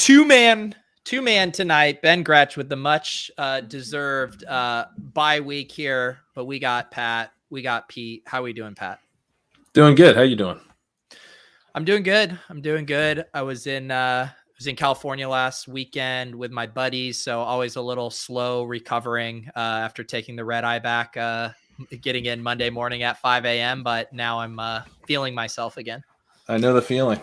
Two-man tonight. Ben Gretsch with the much deserved bye week here, but we got Pat, we got Pete. How are we doing, Pat? Doing good. How you doing? I'm doing good. I was in California last weekend with my buddies, so always a little slow recovering after taking the red eye back, getting in Monday morning at 5 a.m. But now I'm feeling myself again. I know the feeling.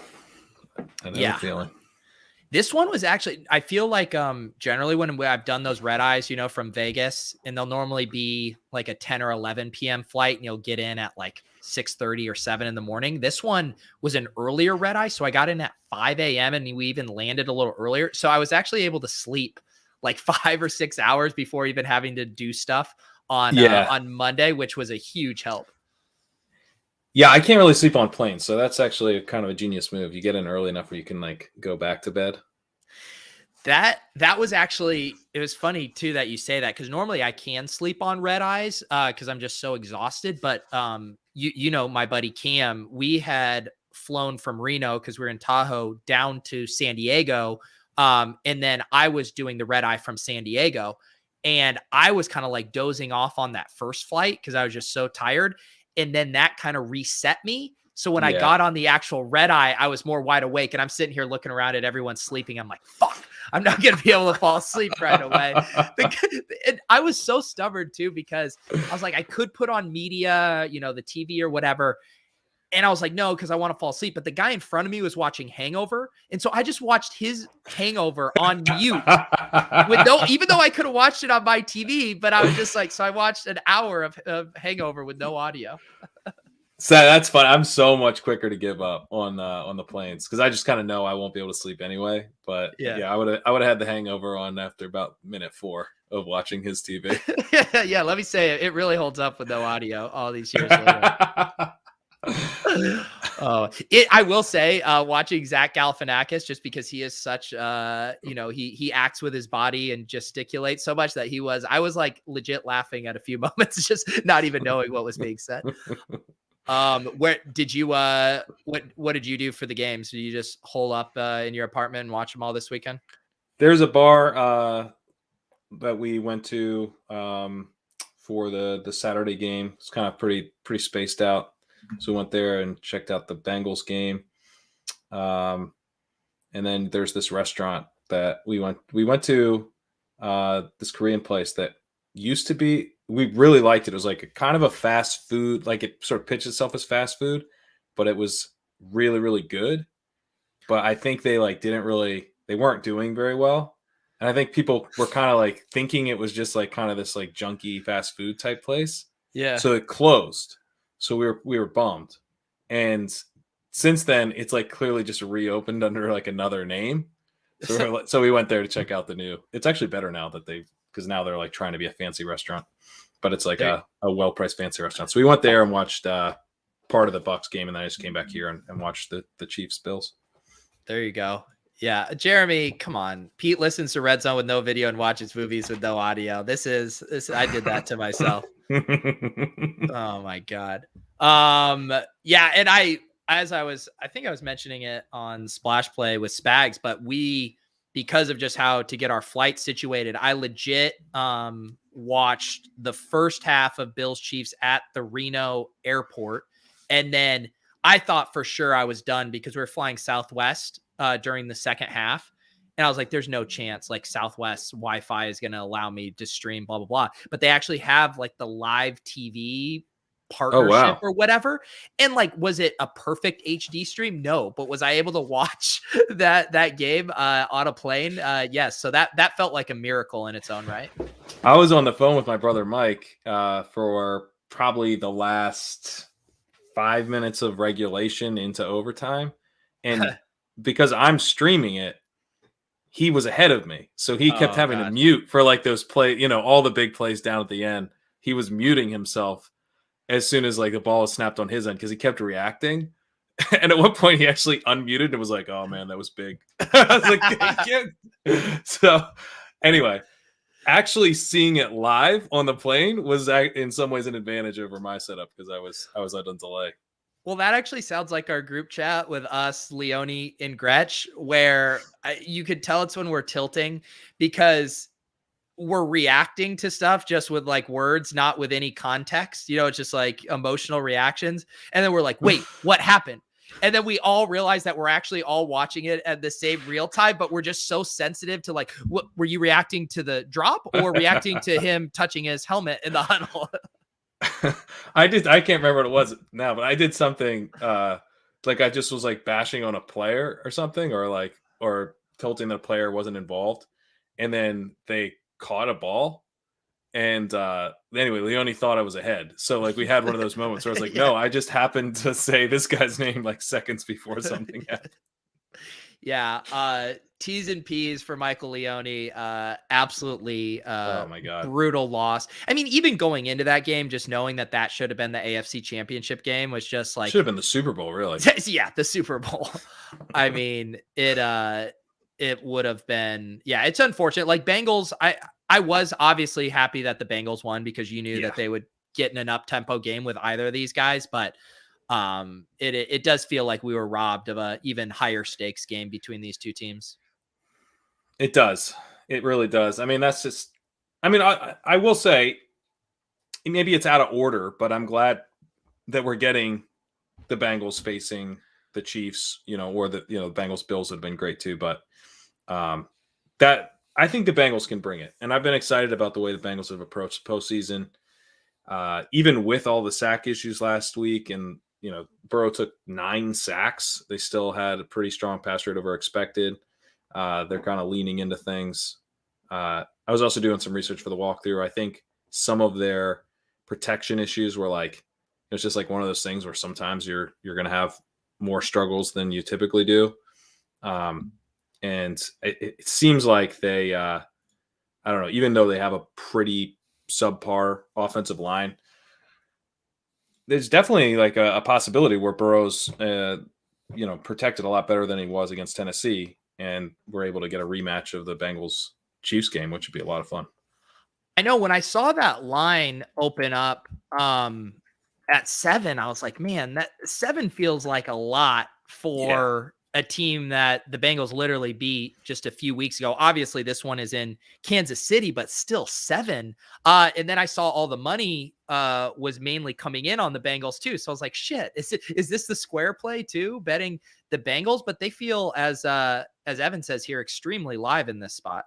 This one was actually, I feel like generally when I've done those red eyes, from Vegas, and they'll normally be like a 10 or 11 p.m. flight, and you'll get in at like 6:30 or 7 in the morning. This one was an earlier red eye, so I got in at 5 a.m. and we even landed a little earlier. So I was actually able to sleep like 5 or 6 hours before even having to do stuff on Monday, which was a huge help. Yeah, I can't really sleep on planes, so that's actually kind of a genius move. You get in early enough where you can like go back to bed. That was actually, it was funny too that you say that, because normally I can sleep on red eyes because I'm just so exhausted. But my buddy Cam, we had flown from Reno because we were in Tahoe down to San Diego, and then I was doing the red eye from San Diego, and I was kind of like dozing off on that first flight because I was just so tired. And then that kind of reset me. So when I got on the actual red eye, I was more wide awake, and I'm sitting here looking around at everyone sleeping. I'm like, fuck, I'm not going to be able to fall asleep right away. I was so stubborn too, because I was like, I could put on media, the TV or whatever. And I was like, no, because I want to fall asleep. But the guy in front of me was watching Hangover. And so I just watched his Hangover on mute even though I could have watched it on my TV, but I was just like, so I watched an hour of Hangover with no audio. So that's fun. I'm so much quicker to give up on the planes because I just kind of know I won't be able to sleep anyway. But yeah, I would have had the Hangover on after about minute 4 of watching his TV. Yeah, let me say it really holds up with no audio all these years later. I will say, watching Zach Galifianakis, just because he is such, he acts with his body and gesticulates so much that I was like legit laughing at a few moments, just not even knowing what was being said. Where did you, what did you do for the games? Did you just hole up in your apartment and watch them all this weekend? There's a bar that we went to for the Saturday game. It's kind of pretty spaced out. So we went there and checked out the Bengals game. And then there's this restaurant that we went to, this Korean place that used to be, we really liked it. It was like a kind of a fast food, like it sort of pitched itself as fast food, but it was really, really good. But I think they weren't doing very well. And I think people were kind of like thinking it was just like kind of this like junky fast food type place. Yeah. So it closed. So we were bummed, and since then it's like clearly just reopened under like another name. So we went there to check out the new. It's actually better now because now they're like trying to be a fancy restaurant, but it's like a well-priced fancy restaurant. So we went there and watched part of the Bucs game, and then I just came back here and watched the Chiefs Bills. There you go. Yeah, Jeremy, come on. Pete listens to Red Zone with no video and watches movies with no audio. This. I did that to myself. Oh my God. Yeah, and I think I was mentioning it on Splash Play with Spags, but because of just how to get our flight situated, I legit watched the first half of Bills Chiefs at the Reno airport, and then I thought for sure I was done because we were flying Southwest during the second half. And I was like, there's no chance like Southwest Wi-Fi is going to allow me to stream, blah, blah, blah. But they actually have like the live TV partnership or whatever. And like, was it a perfect HD stream? No. But was I able to watch that game on a plane? Yes. So that felt like a miracle in its own right. I was on the phone with my brother Mike for probably the last 5 minutes of regulation into overtime. And because I'm streaming it, he was ahead of me. So he kept having to mute for like those all the big plays down at the end. He was muting himself as soon as like the ball was snapped on his end because he kept reacting. And at one point he actually unmuted and was like, oh man, that was big. I was like, thank you. So anyway, actually seeing it live on the plane was in some ways an advantage over my setup because I was on delay. Well, that actually sounds like our group chat with us, Leone, and Gretch, where you could tell it's when we're tilting because we're reacting to stuff just with like words, not with any context. It's just like emotional reactions. And then we're like, wait, what happened? And then we all realize that we're actually all watching it at the same real time, but we're just so sensitive to like, what were you reacting to the drop or reacting to him touching his helmet in the huddle? I can't remember what it was now, but I did something like I just was like bashing on a player or something, or tilting that a player wasn't involved. And then they caught a ball. And anyway, Leone thought I was ahead. So like we had one of those moments where I was like, no, I just happened to say this guy's name like seconds before something happened. Yeah. T's and P's for Michael Leone. Absolutely oh my God. Brutal loss. I mean, even going into that game, just knowing that should have been the AFC Championship game was just like should have been the Super Bowl, really. Yeah, the Super Bowl. I mean, it would have been, it's unfortunate. Like Bengals, I was obviously happy that the Bengals won because you knew that they would get in an up-tempo game with either of these guys, but it does feel like we were robbed of a even higher stakes game between these two teams. It does. It really does. I mean, that's just, I mean, I will say maybe it's out of order, but I'm glad that we're getting the Bengals facing the Chiefs, or the Bengals Bills have been great too, but that I think the Bengals can bring it. And I've been excited about the way the Bengals have approached the postseason. Even with all the sack issues last week and, Burrow took 9 sacks. They still had a pretty strong pass rate over expected. They're kind of leaning into things. I was also doing some research for the walkthrough. I think some of their protection issues were like, it's just like one of those things where sometimes you're going to have more struggles than you typically do. And it seems like they, I don't know, even though they have a pretty subpar offensive line, there's definitely like a possibility where Burrow's, protected a lot better than he was against Tennessee. And we're able to get a rematch of the Bengals Chiefs game, which would be a lot of fun. I know when I saw that line open up at 7, I was like, man, that 7 feels like a lot for a team that the Bengals literally beat just a few weeks ago. Obviously, this one is in Kansas City, but still 7. And then I saw all the money was mainly coming in on the Bengals too. So I was like, shit, is this the square play too, betting the Bengals? But they feel, as Evan says here, extremely live in this spot.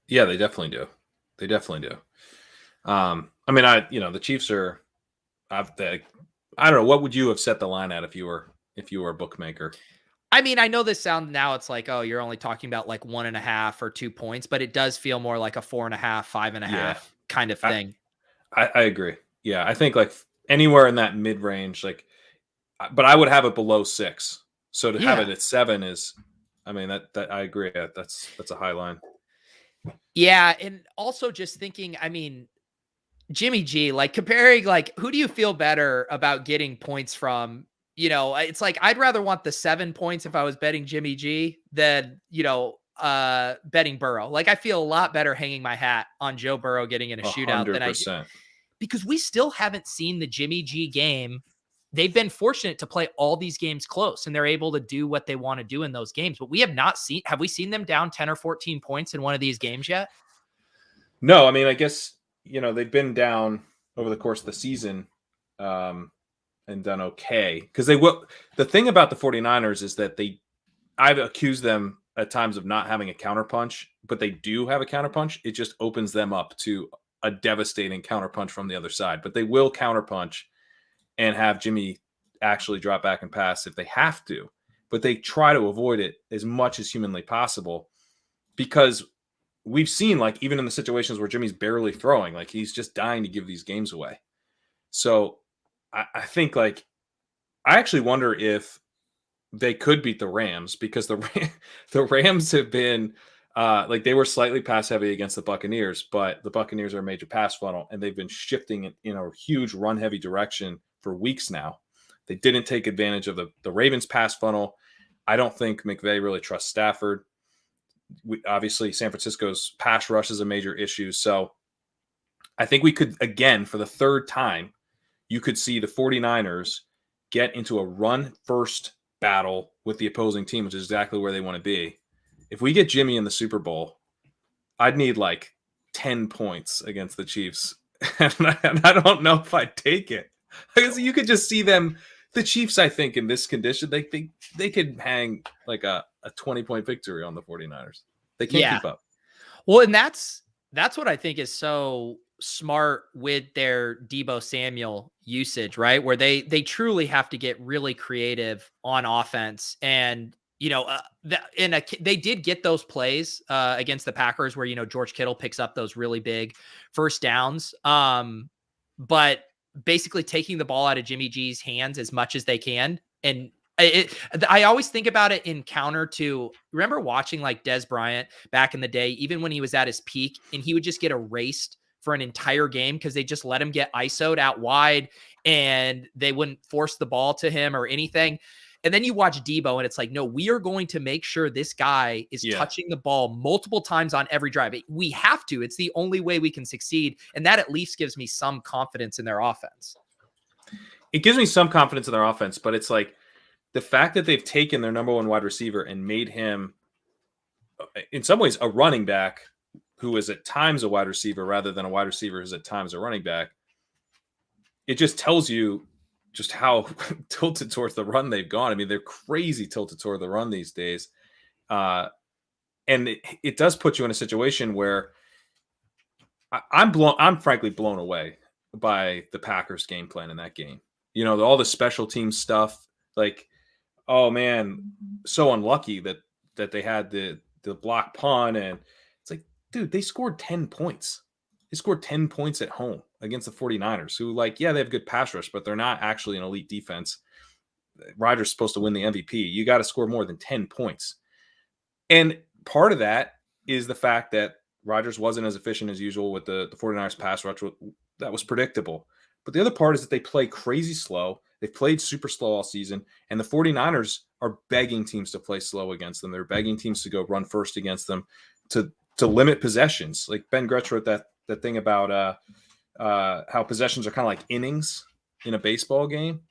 Yeah, they definitely do. They definitely do. I mean, the Chiefs are, I don't know. What would you have set the line at if you were a bookmaker? I mean, I know this sound now it's like, oh, you're only talking about like 1.5 or 2 points, but it does feel more like a 4.5, 5.5 kind of thing. I agree. Yeah. I think like anywhere in that mid range, but I would have it below 6. So to have it at 7 is, I mean, that I agree. That's a high line. Yeah. And also just thinking, I mean, Jimmy G, like comparing, like, who do you feel better about getting points from? It's like, I'd rather want the 7 points if I was betting Jimmy G than, betting Burrow. Like, I feel a lot better hanging my hat on Joe Burrow getting in a shootout than I do. Because we still haven't seen the Jimmy G game. They've been fortunate to play all these games close and they're able to do what they want to do in those games. But we have not seen, have we seen them down 10 or 14 points in one of these games yet? No, I mean, I guess, they've been down over the course of the season and done okay. Because the thing about the 49ers is that I've accused them at times of not having a counterpunch, but they do have a counterpunch. It just opens them up to a devastating counterpunch from the other side. But they will counterpunch and have Jimmy actually drop back and pass if they have to. But they try to avoid it as much as humanly possible because we've seen, like, even in the situations where Jimmy's barely throwing, like, he's just dying to give these games away. So I think, like, I actually wonder if they could beat the Rams because the Rams have been they were slightly pass heavy against the Buccaneers, but the Buccaneers are a major pass funnel and they've been shifting in a huge run heavy direction for weeks now. They didn't take advantage of the Ravens pass funnel. I don't think McVay really trusts Stafford. Obviously, San Francisco's pass rush is a major issue. So I think we could, again, for the third time, you could see the 49ers get into a run first battle with the opposing team, which is exactly where they want to be. If we get Jimmy in the Super Bowl, I'd need like 10 points against the Chiefs. And I don't know if I'd take it. Because you could just see them, the Chiefs, I think, in this condition, they could hang like a 20-point victory on the 49ers. They can't keep up. Well, and that's what I think is so smart with their Deebo Samuel usage, right? Where they truly have to get really creative on offense. And, they did get those plays against the Packers where, George Kittle picks up those really big first downs. But basically taking the ball out of Jimmy G's hands as much as they can. And I always think about it in counter to, remember watching like Des Bryant back in the day, even when he was at his peak, and he would just get erased for an entire game because they just let him get ISO'd out wide and they wouldn't force the ball to him or anything. And then you watch Deebo and it's like, no, we are going to make sure this guy is touching the ball multiple times on every drive. We have to. It's the only way we can succeed. And that at least gives me some confidence in their offense. It gives me some confidence in their offense, but it's like the fact that they've taken their number one wide receiver and made him, in some ways, a running back who is at times a wide receiver rather than a wide receiver who's at times a running back. It just tells you just how tilted towards the run they've gone. I mean, they're crazy tilted toward the run these days. And it does put you in a situation where I'm frankly blown away by the Packers game plan in that game. All the special team stuff, like, oh man, so unlucky that they had the block punt. And it's like, dude, they scored 10 points. They scored 10 points at home against the 49ers, who, they have good pass rush, but they're not actually an elite defense. Rodgers supposed to win the MVP. You got to score more than 10 points. And part of that is the fact that Rodgers wasn't as efficient as usual with the 49ers pass rush. That was predictable. But the other part is that they play crazy slow. They've played super slow all season, and the 49ers are begging teams to play slow against them. They're begging teams to go run first against them to limit possessions. Like Ben Gretsch wrote that thing about how possessions are kind of like innings in a baseball game.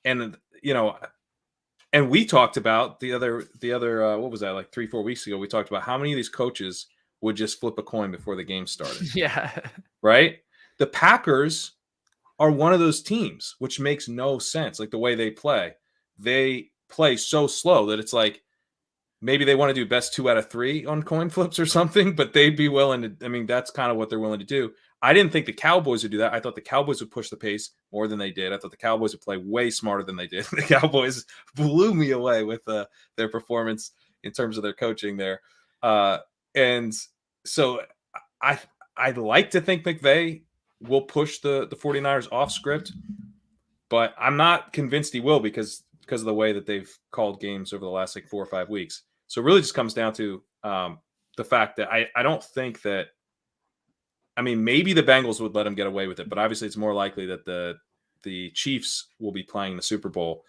And, and we talked about the other what was that, like 3-4 weeks ago, we talked about how many of these coaches would just flip a coin before the game started. Yeah. Right? The Packers are one of those teams, which makes no sense. Like the way they play so slow that it's like, maybe they want to do best 2 out of 3 on coin flips or something, but they'd be willing to. I mean, that's kind of what they're willing to do. I didn't think the Cowboys would do that. I thought the Cowboys would push the pace more than they did. I thought the Cowboys would play way smarter than they did. The Cowboys blew me away with their performance in terms of their coaching there. And so I'd like to think McVay will push the 49ers off script, but I'm not convinced he will because of the way that they've called games over the last 4 or 5 weeks. So it really just comes down to the fact that I don't think that, I mean, maybe the Bengals would let them get away with it, but obviously it's more likely that the Chiefs will be playing the Super Bowl,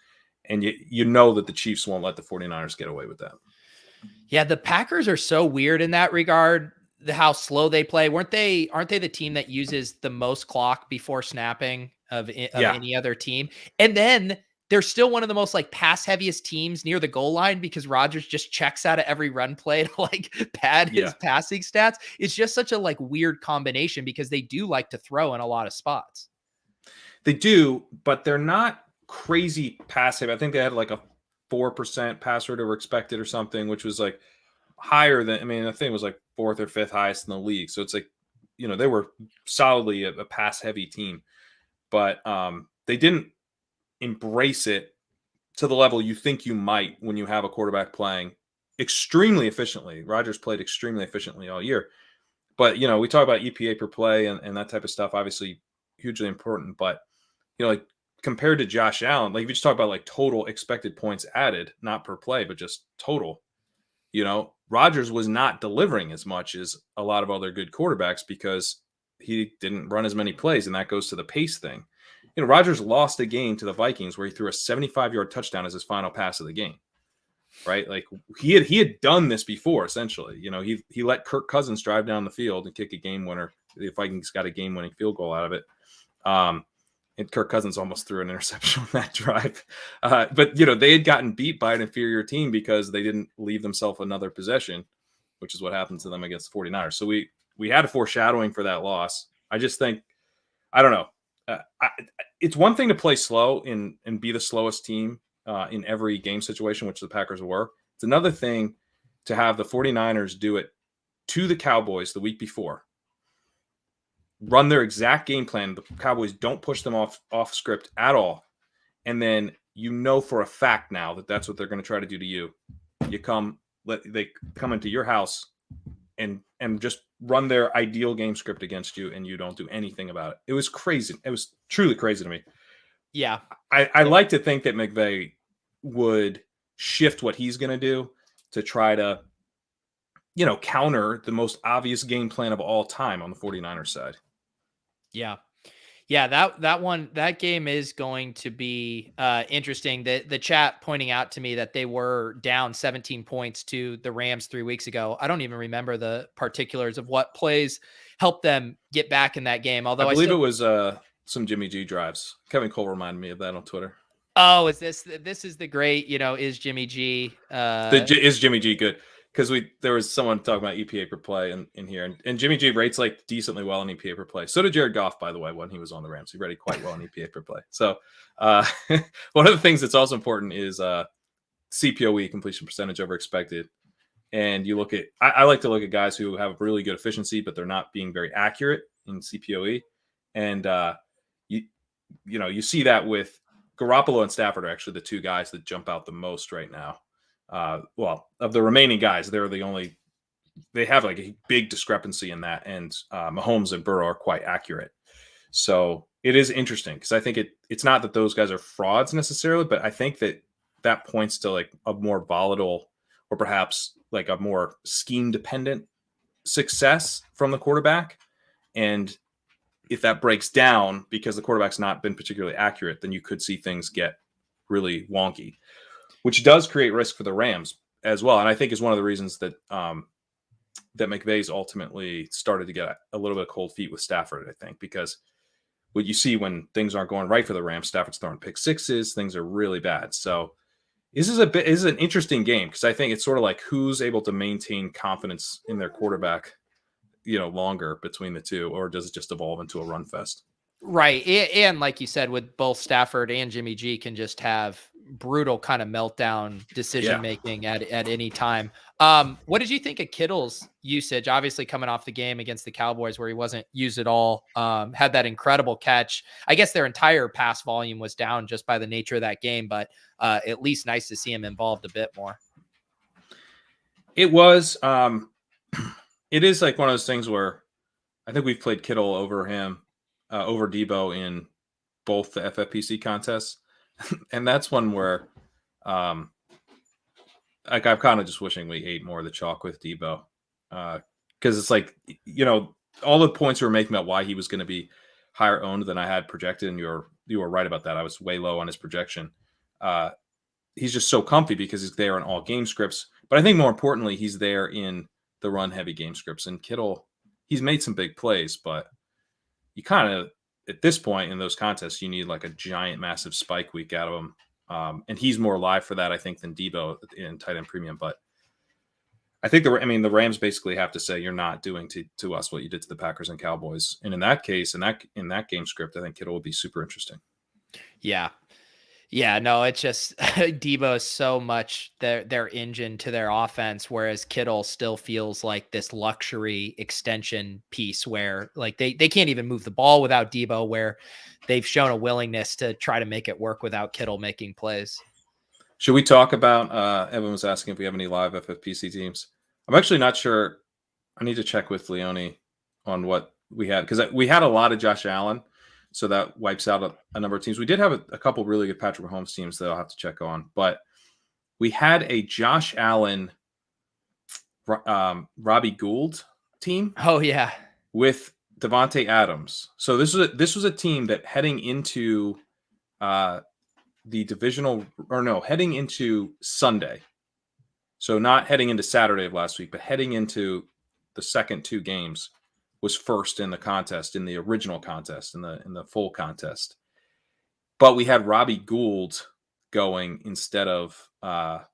and you know that the Chiefs won't let the 49ers get away with that. Yeah, the Packers are so weird in that regard, how slow they play. Aren't they the team that uses the most clock before snapping of any other team? And then they're still one of the most pass heaviest teams near the goal line because Rodgers just checks out of every run play to pad his passing stats. It's just such a weird combination because they do like to throw in a lot of spots. They do, but they're not crazy pass heavy. I think they had a 4% pass rate over expected or something, which was higher than, I mean, I think it was 4th or 5th highest in the league. So it's they were solidly a pass heavy team, but they didn't embrace it to the level you think you might when you have a quarterback playing extremely efficiently. Rodgers played extremely efficiently all year, but we talk about EPA per play and that type of stuff, obviously hugely important, but compared to Josh Allen, if you just talk about total expected points added, not per play, but just total, Rodgers was not delivering as much as a lot of other good quarterbacks because he didn't run as many plays, and that goes to the pace thing. Rodgers lost a game to the Vikings where he threw a 75-yard touchdown as his final pass of the game, right? He had done this before, essentially. He let Kirk Cousins drive down the field and kick a game winner. The Vikings got a game-winning field goal out of it. and Kirk Cousins almost threw an interception on that drive. But, they had gotten beat by an inferior team because they didn't leave themselves another possession, which is what happened to them against the 49ers. So we had a foreshadowing for that loss. I just think, I don't know. It's one thing to play slow and be the slowest team in every game situation, which the Packers were. It's another thing to have the 49ers do it to the Cowboys the week before, run their exact game plan. The Cowboys don't push them off script at all. And then for a fact now that that's what they're going to try to do to you. They come into your house and just run their ideal game script against you, and you don't do anything about it. It was crazy. It was truly crazy to me. Yeah. I like to think that McVay would shift what he's going to do to try to, counter the most obvious game plan of all time on the 49ers side. Yeah. Yeah, that game is going to be interesting. The chat pointing out to me that they were down 17 points to the Rams 3 weeks ago. I don't even remember the particulars of what plays helped them get back in that game. Although I believe it was some Jimmy G drives. Kevin Cole reminded me of that on Twitter. Oh, is this is the great, is Jimmy G is Jimmy G good? Because there was someone talking about EPA per play in here, and Jimmy G rates like decently well in EPA per play. So did Jared Goff, by the way, when he was on the Rams. He rated quite well in EPA per play. So one of the things that's also important is CPOE, completion percentage over expected. And you look at, I like to look at guys who have really good efficiency, but they're not being very accurate in CPOE. And you see that with Garoppolo and Stafford are actually the two guys that jump out the most right now. Of the remaining guys, they have like a big discrepancy in that, and Mahomes and Burrow are quite accurate. So it is interesting because I think it's not that those guys are frauds necessarily, but I think that points to like a more volatile or perhaps like a more scheme dependent success from the quarterback. And if that breaks down because the quarterback's not been particularly accurate, then you could see things get really wonky, which does create risk for the Rams as well. And I think is one of the reasons that that McVay's ultimately started to get a little bit of cold feet with Stafford, I think, because what you see when things aren't going right for the Rams, Stafford's throwing pick sixes, things are really bad. So this is an interesting game because I think it's sort of like who's able to maintain confidence in their quarterback, longer between the two, or does it just evolve into a run fest? Right. And like you said, with both Stafford and Jimmy G can just have brutal kind of meltdown decision-making at any time. What did you think of Kittle's usage? Obviously coming off the game against the Cowboys where he wasn't used at all, had that incredible catch. I guess their entire pass volume was down just by the nature of that game, but at least nice to see him involved a bit more. It was, it is like one of those things where I think we've played Kittle over him, over Debo in both the FFPC contests. And that's one where I'm kind of just wishing we ate more of the chalk with Debo. Because it's like, all the points we were making about why he was going to be higher owned than I had projected, and you were right about that. I was way low on his projection. He's just so comfy because he's there in all game scripts. But I think more importantly, he's there in the run heavy game scripts. And Kittle, he's made some big plays, but you kind of, at this point in those contests, you need like a giant, massive spike week out of him. And he's more live for that, I think, than Debo in tight end premium. But I think the Rams basically have to say, you're not doing to us what you did to the Packers and Cowboys. And in that case, in that game script, I think Kittle will be super interesting. Yeah. Yeah, no, it's just Debo is so much their engine to their offense, whereas Kittle still feels like this luxury extension piece where like they can't even move the ball without Debo, where they've shown a willingness to try to make it work without Kittle making plays. Should we talk about, Evan was asking if we have any live FFPC teams. I'm actually not sure. I need to check with Leone on what we had, because we had a lot of Josh Allen. So that wipes out a number of teams. We did have a couple really good Patrick Mahomes teams that I'll have to check on. But we had a Josh Allen, Robbie Gould team. Oh, yeah. With Davante Adams. So this was a team that heading into heading into Sunday. So not heading into Saturday of last week, but heading into the second two games, was first in the contest, in the original contest, in the full contest. but we had Robbie Gould going instead of, am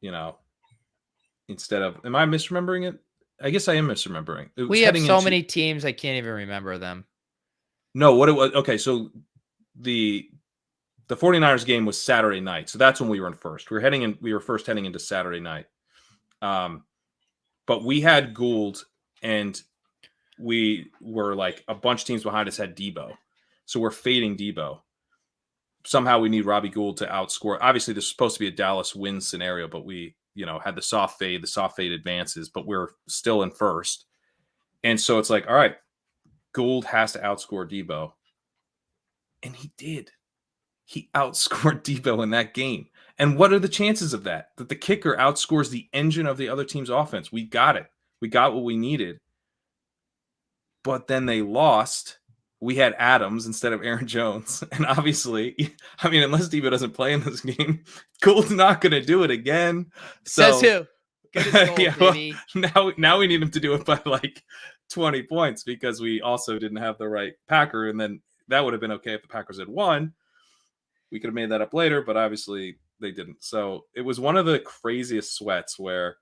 I misremembering it? I guess I am misremembering. We have so many teams, I can't even remember them. No, what it was. Okay, so the 49ers game was Saturday night. So that's when we were in first. We were first heading into Saturday night. But we had Gould, and we were like a bunch of teams behind us had Debo. So we're fading Debo. Somehow we need Robbie Gould to outscore. Obviously, this is supposed to be a Dallas win scenario, but we, had the soft fade advances, but we're still in first. And so it's like, all right, Gould has to outscore Debo. And he did. He outscored Debo in that game. And what are the chances of that? That the kicker outscores the engine of the other team's offense. We got it. We got what we needed. But then they lost. We had Adams instead of Aaron Jones. And obviously, unless Debo doesn't play in this game, Gould's not going to do it again. Says who? Goal, now we need him to do it by like 20 points because we also didn't have the right Packer. And then that would have been okay if the Packers had won. We could have made that up later, but obviously they didn't. So it was one of the craziest sweats where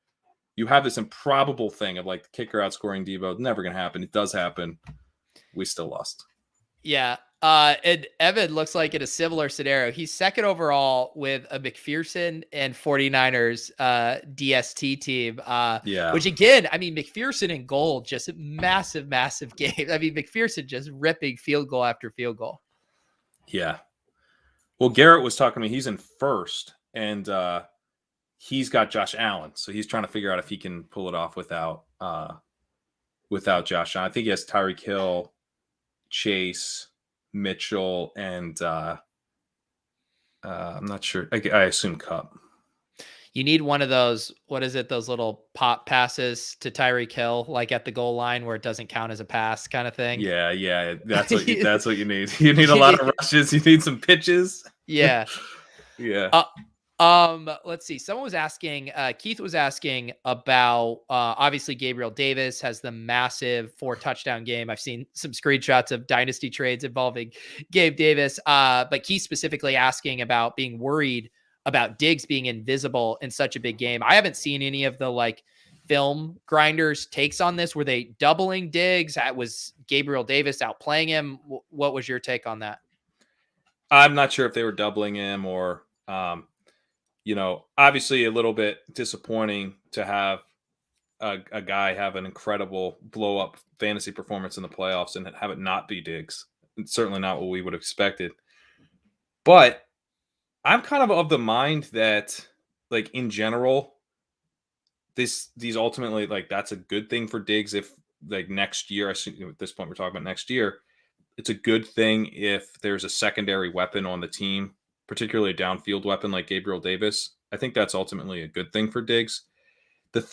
you have this improbable thing of like the kicker outscoring Debo. It's never going to happen. It does happen. We still lost. Yeah. And Evan looks like in a similar scenario. He's second overall with a McPherson and 49ers DST team. Which again, McPherson and Gold, just massive, massive game. McPherson just ripping field goal after field goal. Yeah. Well, Garrett was talking to me. He's in first, and he's got Josh Allen. So he's trying to figure out if he can pull it off without Josh Allen. I think he has Tyreek Hill, Chase, Mitchell, and I'm not sure. I assume Kupp. You need one of those, what is it, those little pop passes to Tyreek Hill, like at the goal line where it doesn't count as a pass kind of thing. Yeah. That's what you need. You need a lot of rushes. You need some pitches. Yeah. Yeah. Let's see. Someone was asking, Keith was asking about, obviously Gabriel Davis has the massive 4-touchdown game. I've seen some screenshots of dynasty trades involving Gabe Davis. But Keith specifically asking about being worried about Diggs being invisible in such a big game. I haven't seen any of the film grinders takes on this. Were they doubling Diggs? Was Gabriel Davis outplaying him? What was your take on that? I'm not sure if they were doubling him or, obviously a little bit disappointing to have a guy have an incredible blow up fantasy performance in the playoffs and have it not be Diggs. It's certainly not what we would have expected. But I'm kind of the mind that, in general, these ultimately, that's a good thing for Diggs if, next year, I assume at this point we're talking about next year, it's a good thing if there's a secondary weapon on the team, particularly a downfield weapon like Gabriel Davis. I think that's ultimately a good thing for Diggs. The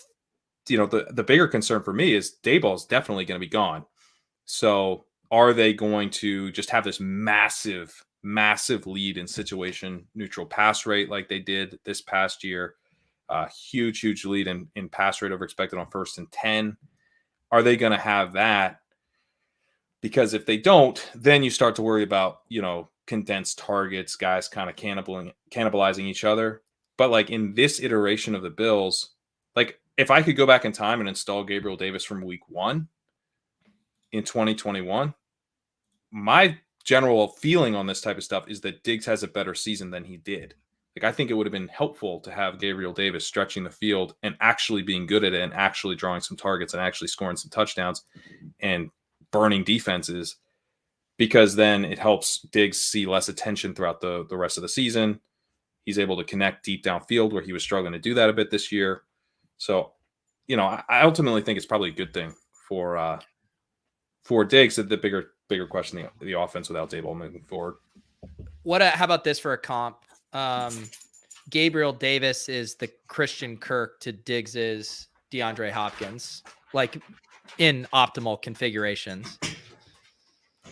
bigger concern for me is Daboll is definitely going to be gone. So are they going to just have this massive lead in situation neutral pass rate like they did this past year? Huge lead in pass rate over expected on 1st and 10. Are they going to have that? Because if they don't, then you start to worry about, condensed targets, guys kind of cannibalizing each other. But in this iteration of the Bills, if I could go back in time and install Gabriel Davis from week 1 in 2021, my general feeling on this type of stuff is that Diggs has a better season than he did. I think it would have been helpful to have Gabriel Davis stretching the field and actually being good at it and actually drawing some targets and actually scoring some touchdowns and burning defenses, because then it helps Diggs see less attention throughout the rest of the season. He's able to connect deep downfield where he was struggling to do that a bit this year. So, I ultimately think it's probably a good thing for Diggs. The bigger question, the offense without Daboll moving forward. How about this for a comp? Gabriel Davis is the Christian Kirk to Diggs's DeAndre Hopkins, in optimal configurations.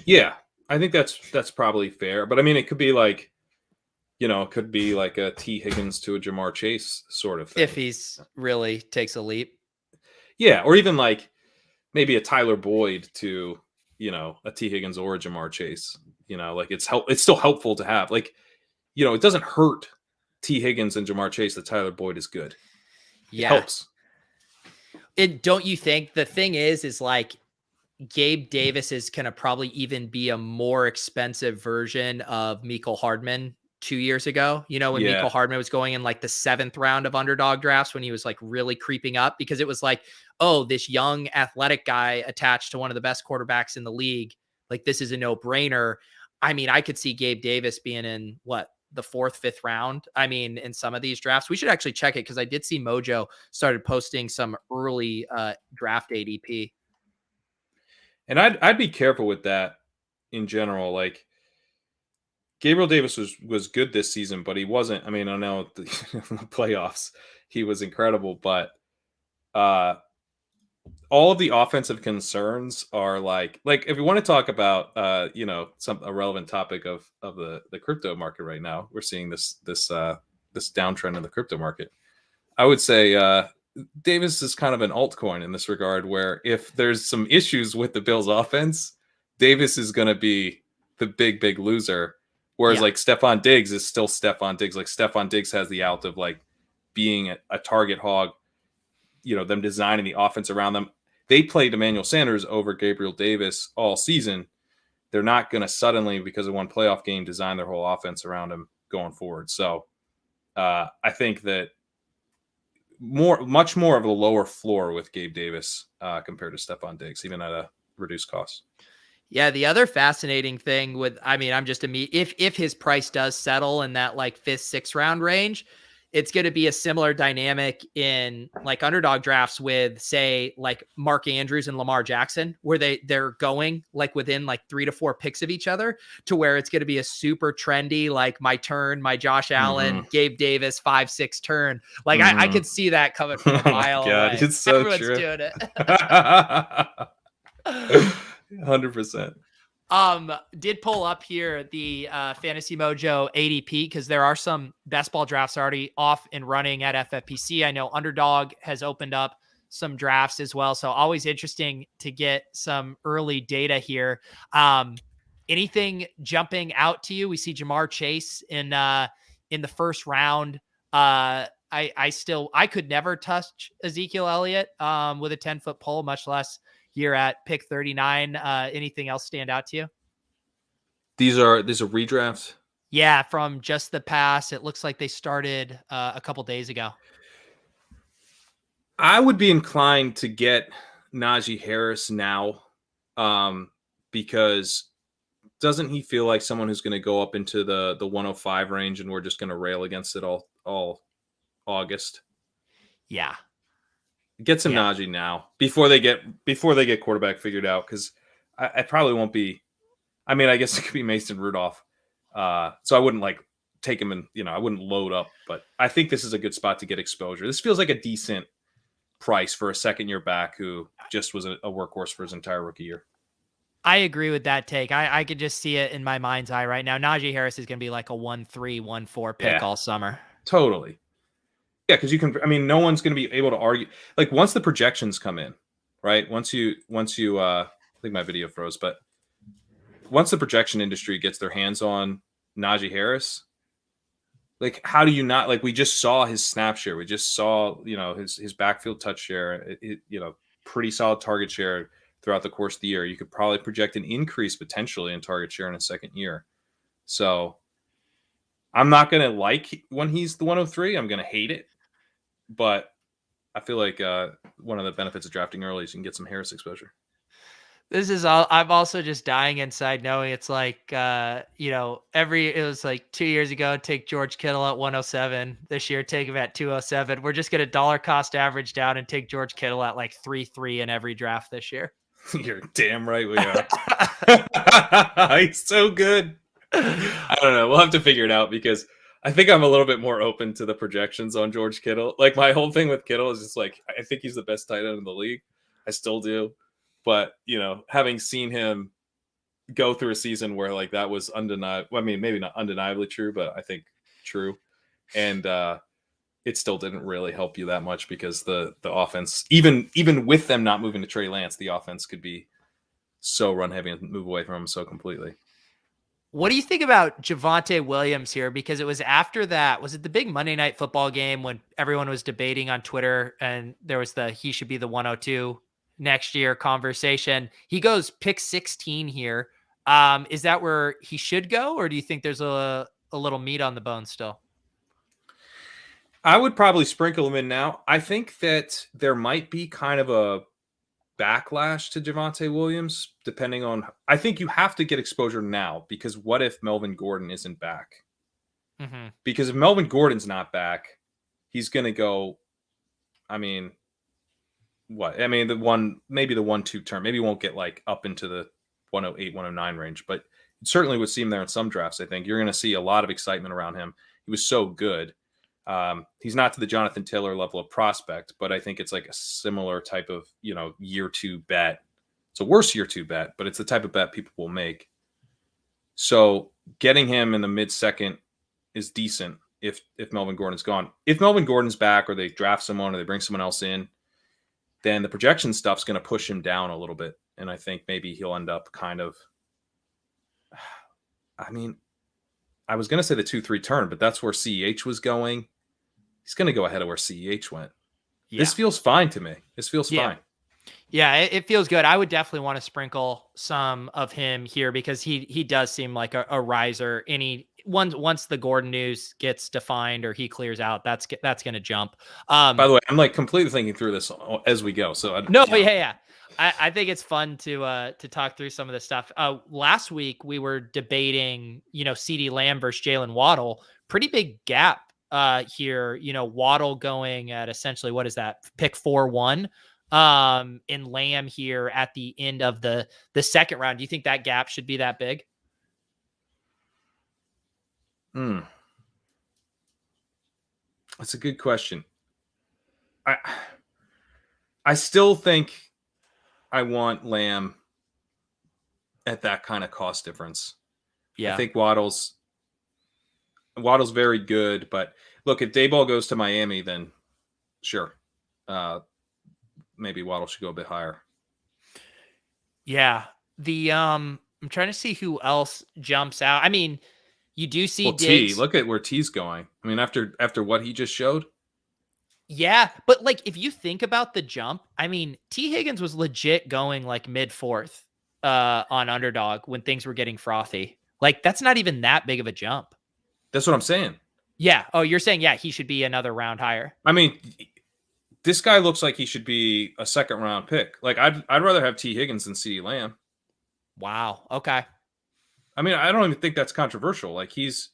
Yeah, I think that's probably fair. But it could be it could be like a T. Higgins to a Jamar Chase sort of thing. If he's really takes a leap. Yeah, or even maybe a Tyler Boyd to, a T. Higgins or a Jamar Chase. like it's still helpful to have. Like, it doesn't hurt T. Higgins and Jamar Chase that Tyler Boyd is good. It helps. Don't you think the thing is like Gabe Davis is going to probably even be a more expensive version of Mecole Hardman 2 years ago, when Mecole Hardman was going in like the 7th round of underdog drafts, when he was like really creeping up, because it was like, oh, this young athletic guy attached to one of the best quarterbacks in the league. Like, this is a no brainer. I mean, I could see Gabe Davis being in the 4th, 5th round. I mean, in some of these drafts, we should actually check it, because I did see Mojo started posting some early draft ADP. And I'd be careful with that in general. Like, Gabriel Davis was good this season, but he wasn't. I mean, I know the playoffs, he was incredible, but all of the offensive concerns are like if we want to talk about a relevant topic of the crypto market right now, we're seeing this downtrend in the crypto market. I would say Davis is kind of an altcoin in this regard, where if there's some issues with the Bills offense, Davis is going to be the big loser. Whereas like Stephon Diggs is still Stephon Diggs. Like, Stephon Diggs has the out of like being a target hog, them designing the offense around them. They played Emmanuel Sanders over Gabriel Davis all season. They're not going to suddenly, because of one playoff game, design their whole offense around him going forward. So I think that much more of a lower floor with Gabe Davis compared to Stephon Diggs, even at a reduced cost. Yeah, the other fascinating thing if his price does settle in that like 5th, 6th round range, it's going to be a similar dynamic in like underdog drafts with, say, like Mark Andrews and Lamar Jackson, where they're going like within like 3 to 4 picks of each other, to where it's going to be a super trendy, like my turn, my Josh Allen, Gabe Davis, 5-6 turn. Like I could see that coming from a mile away. It's so Everyone's true. doing it. 100%. Did pull up here the Fantasy Mojo ADP, because there are some best ball drafts already off and running at FFPC. I know Underdog has opened up some drafts as well, so always interesting to get some early data here. Anything jumping out to you? We see Jamar Chase in the 1st round. I could never touch Ezekiel Elliott with a 10-foot pole, much less here at pick 39. Anything else stand out to you? These are redrafts. Yeah, from just the pass. It looks like they started a couple days ago. I would be inclined to get Naji Harris now, because doesn't he feel like someone who's going to go up into the 105 range, and we're just going to rail against it all August? Yeah. Get some Naji now before they get quarterback figured out, because I probably won't be. I mean, I guess it could be Mason Rudolph, so I wouldn't like take him, and I wouldn't load up. But I think this is a good spot to get exposure. This feels like a decent price for a second-year back who just was a workhorse for his entire rookie year. I agree with that take. I could just see it in my mind's eye right now. Najee Harris is going to be like a 1-3, 1-4 pick all summer. Totally. Yeah, because no one's going to be able to argue. Like, once the projections come in, right? Once you, I think my video froze, but once the projection industry gets their hands on Najee Harris, like, how do you not, like, we just saw his snap share. We just saw, his backfield touch share, pretty solid target share throughout the course of the year. You could probably project an increase potentially in target share in a second year. So I'm not going to like when he's the 103. I'm going to hate it. But I feel like one of the benefits of drafting early is you can get some Harris exposure. This is all. I'm also just dying inside knowing it's like, it was like 2 years ago, take George Kittle at 107. This year, take him at 207. We're just going to dollar cost average down and take George Kittle at like 3-3 in every draft this year. You're damn right we are. He's so good. I don't know. We'll have to figure it out, because I think I'm a little bit more open to the projections on George Kittle. Like, my whole thing with Kittle is just like, I think he's the best tight end in the league. I still do. But, having seen him go through a season where like that was undeniable. I mean, maybe not undeniably true, but I think true. And it still didn't really help you that much, because the offense, even with them not moving to Trey Lance, the offense could be so run heavy and move away from him so completely. What do you think about Javonte Williams here? Because it was after that, was it the big Monday Night Football game when everyone was debating on Twitter and there was he should be the 102 next year conversation. He goes pick 16 here. Is that where he should go, or do you think there's a little meat on the bone still? I would probably sprinkle him in now. I think that there might be kind of a backlash to Javonte Williams, depending on. I think you have to get exposure now, because what if Melvin Gordon isn't back? Mm-hmm. Because if Melvin Gordon's not back, he's going to go. I mean, what? I mean, maybe the 1-2 term. Maybe he won't get like up into the 108, 109 range, but it certainly would see him there in some drafts. I think you're going to see a lot of excitement around him. He was so good. He's not to the Jonathan Taylor level of prospect, but I think it's like a similar type of, year 2 bet. It's a worse year 2 bet, but it's the type of bet people will make. So getting him in the mid-second is decent if Melvin Gordon's gone. If Melvin Gordon's back, or they draft someone, or they bring someone else in, then the projection stuff's going to push him down a little bit. And I think maybe he'll end up kind of, I mean, I was going to say the 2-3 turn, but that's where CEH was going. He's going to go ahead of where CEH went. Yeah. This feels fine to me. This feels fine. Yeah, it feels good. I would definitely want to sprinkle some of him here, because he does seem like a riser. Once the Gordon news gets defined or he clears out, that's going to jump. By the way, I'm like completely thinking through this as we go. So yeah. I think it's fun to talk through some of this stuff. Last week we were debating, CeeDee Lamb versus Jalen Waddle. Pretty big gap here. Waddle going at essentially, what is that, pick 4-1, in Lamb here at the end of the second round. Do you think that gap should be that big? That's a good question. I still think I want Lamb at that kind of cost difference. Yeah. I think Waddle's very good, but look, if Dayball goes to Miami, then sure. Maybe Waddle should go a bit higher. Yeah. I'm trying to see who else jumps out. I mean, you do see Diggs. Look at where T's going. I mean, after what he just showed. Yeah, but like if you think about the jump, I mean, T. Higgins was legit going like mid-4th on Underdog when things were getting frothy. Like that's not even that big of a jump. That's what I'm saying. Yeah. Oh, you're saying, yeah, he should be another round higher. I mean, this guy looks like he should be a 2nd round pick. Like I'd rather have T. Higgins than CeeDee Lamb. Wow. Okay. I mean, I don't even think that's controversial. Like he's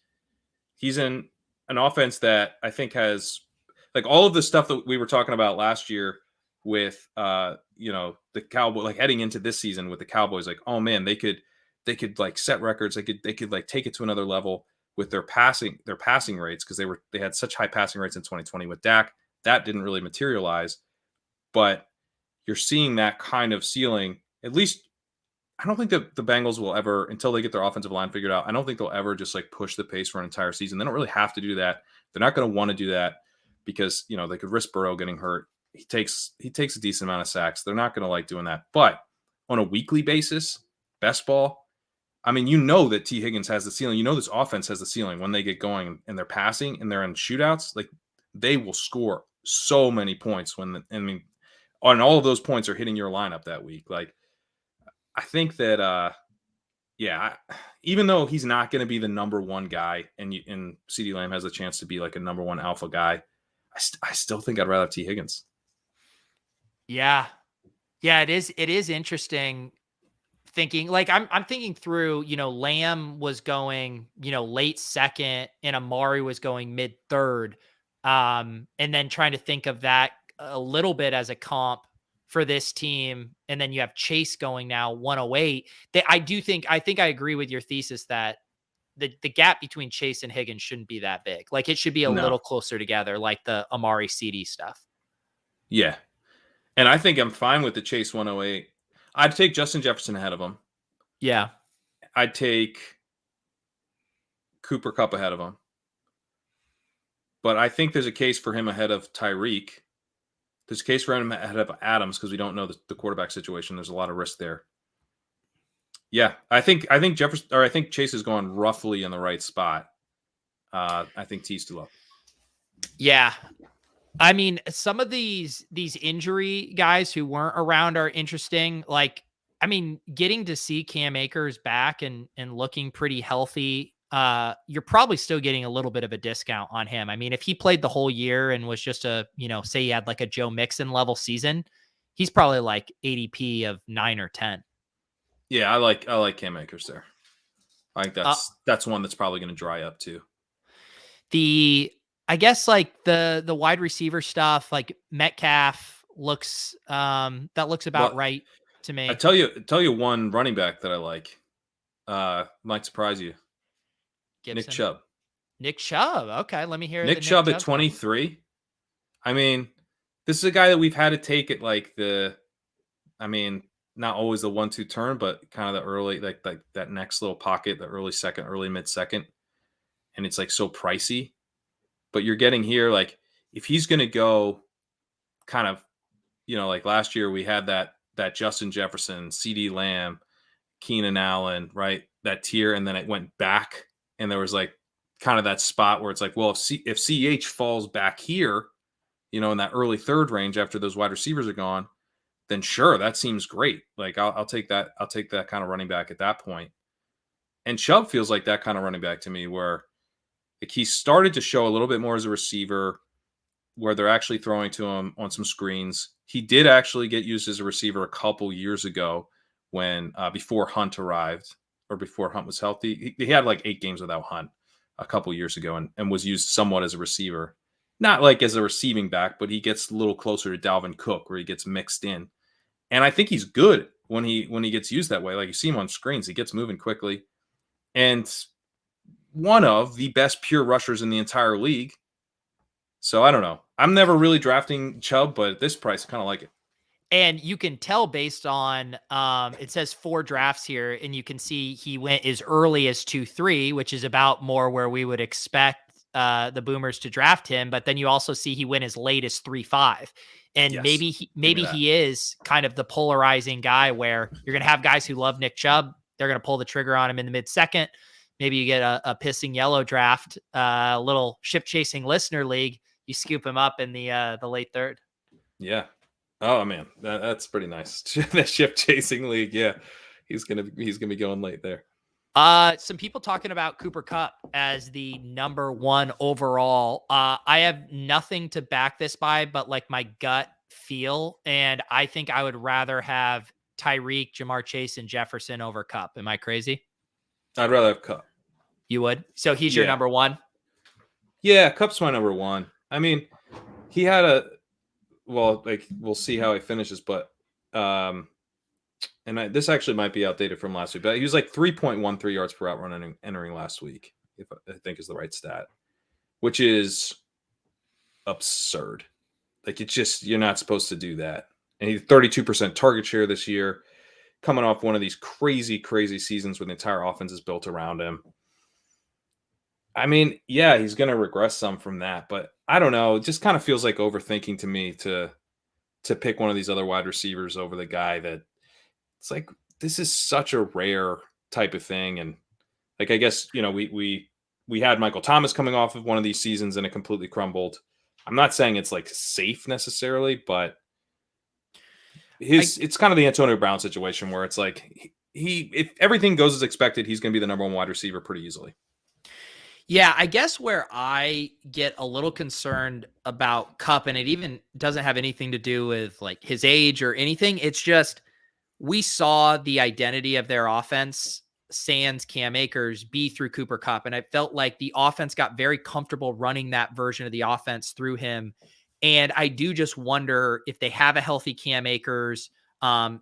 in an offense that I think has like all of the stuff that we were talking about last year with the Cowboys, like heading into this season with the Cowboys, like, oh man, they could like set records. They could like take it to another level with their passing rates, because they had such high passing rates in 2020 with Dak. That didn't really materialize, but you're seeing that kind of ceiling. At least I don't think that the Bengals will ever, until they get their offensive line figured out, I don't think they'll ever just like push the pace for an entire season. They don't really have to do that. They're not going to want to do that because, they could risk Burrow getting hurt. He takes a decent amount of sacks. They're not going to like doing that. But on a weekly basis, best ball, I mean, that T. Higgins has the ceiling. This offense has the ceiling when they get going and they're passing and they're in shootouts. Like they will score so many points and all of those points are hitting your lineup that week. Like I think that, even though he's not going to be the number one guy, and CeeDee Lamb has a chance to be like a number one alpha guy, I still think I'd rather have T. Higgins. Yeah. Yeah, it is interesting thinking. Like I'm thinking through, Lamb was going, late 2nd and Amari was going mid-3rd. And then trying to think of that a little bit as a comp for this team. And then you have Chase going now 108. I think I agree with your thesis that the gap between Chase and Higgins shouldn't be that big. Like it should be a little closer together, like the Amari CD stuff. Yeah. And I think I'm fine with the Chase 108. I'd take Justin Jefferson ahead of him. Yeah. I'd take Cooper Kupp ahead of him. But I think there's a case for him ahead of Tyreek. There's a case for him ahead of Adams because we don't know the quarterback situation. There's a lot of risk there. Yeah, I think Jefferson, or I think Chase is going roughly in the right spot. I think T's too low. Yeah. I mean, some of these injury guys who weren't around are interesting. Like, I mean, getting to see Cam Akers back and looking pretty healthy, you're probably still getting a little bit of a discount on him. I mean, if he played the whole year and was just say he had like a Joe Mixon level season, he's probably like ADP of 9 or 10. Yeah, I like Cam Akers there. I think Uh, that's one that's probably going to dry up too. I guess like the wide receiver stuff, like Metcalf looks that looks about Well, right to me. I tell you one running back that I like. Might surprise you. Gibson. Nick Chubb. Nick Chubb. Okay, let me hear Nick the Chubb Nick at Chubb 23. I mean, this is a guy that we've had to take it like not always the 1-2 turn, but kind of the early, like that next little pocket, the early second, early mid second. And it's like so pricey. But you're getting here, like, if he's going to go kind of, like last year we had that Justin Jefferson, CeeDee Lamb, Keenan Allen, right? That tier. And then it went back. And there was like kind of that spot where it's like, well, if CH falls back here, in that early third range after those wide receivers are gone, then sure, that seems great. Like I'll take that. I'll take that kind of running back at that point. And Chubb feels like that kind of running back to me, where like he started to show a little bit more as a receiver, where they're actually throwing to him on some screens. He did actually get used as a receiver a couple years ago when before Hunt arrived, or before Hunt was healthy. He had like 8 games without Hunt a couple years ago, and was used somewhat as a receiver. Not like as a receiving back, but he gets a little closer to Dalvin Cook, where he gets mixed in. And I think he's good when he gets used that way. Like you see him on screens, he gets moving quickly. And one of the best pure rushers in the entire league. So I don't know. I'm never really drafting Chubb, but at this price, I kind of like it. And you can tell based on it says 4 drafts here, and you can see he went as early as 2-3, which is about more where we would expect the Boomers to draft him. But then you also see he went as late as 3-5. And Yes, maybe he is kind of the polarizing guy where you're going to have guys who love Nick Chubb. They're going to pull the trigger on him in the mid second. Maybe you get a pissing yellow draft, a little ship chasing listener league. You scoop him up in the late third. Yeah. Oh man, that's pretty nice. That ship chasing league. Yeah, he's gonna be going late there. Some people talking about Cooper Kupp as the number 1 overall. I have nothing to back this by, but like my gut feel, and I think I would rather have Tyreek, Jamar Chase, and Jefferson over Kupp. Am I crazy? I'd rather have Kupp. You would? So he's your number 1? Yeah, Kupp's my number 1. I mean, he had we'll see how he finishes, but this actually might be outdated from last week, but he was like 3.13 yards per route run entering last week, if I think is the right stat, which is absurd. Like it's just, you're not supposed to do that. And he's 32% target share this year, coming off one of these crazy, crazy seasons where the entire offense is built around him. I mean, yeah, he's going to regress some from that, but I don't know. It just kind of feels like overthinking to me to pick one of these other wide receivers over the guy that it's like, this is such a rare type of thing. And like, I guess, we had Michael Thomas coming off of one of these seasons and it completely crumbled. I'm not saying it's like safe necessarily, but it's kind of the Antonio Brown situation where it's like if everything goes as expected, he's going to be the number 1 wide receiver pretty easily. Yeah, I guess where I get a little concerned about Kupp, and it even doesn't have anything to do with like his age or anything. It's just we saw the identity of their offense, sans Cam Akers, be through Cooper Kupp. And I felt like the offense got very comfortable running that version of the offense through him. And I do just wonder if they have a healthy Cam Akers,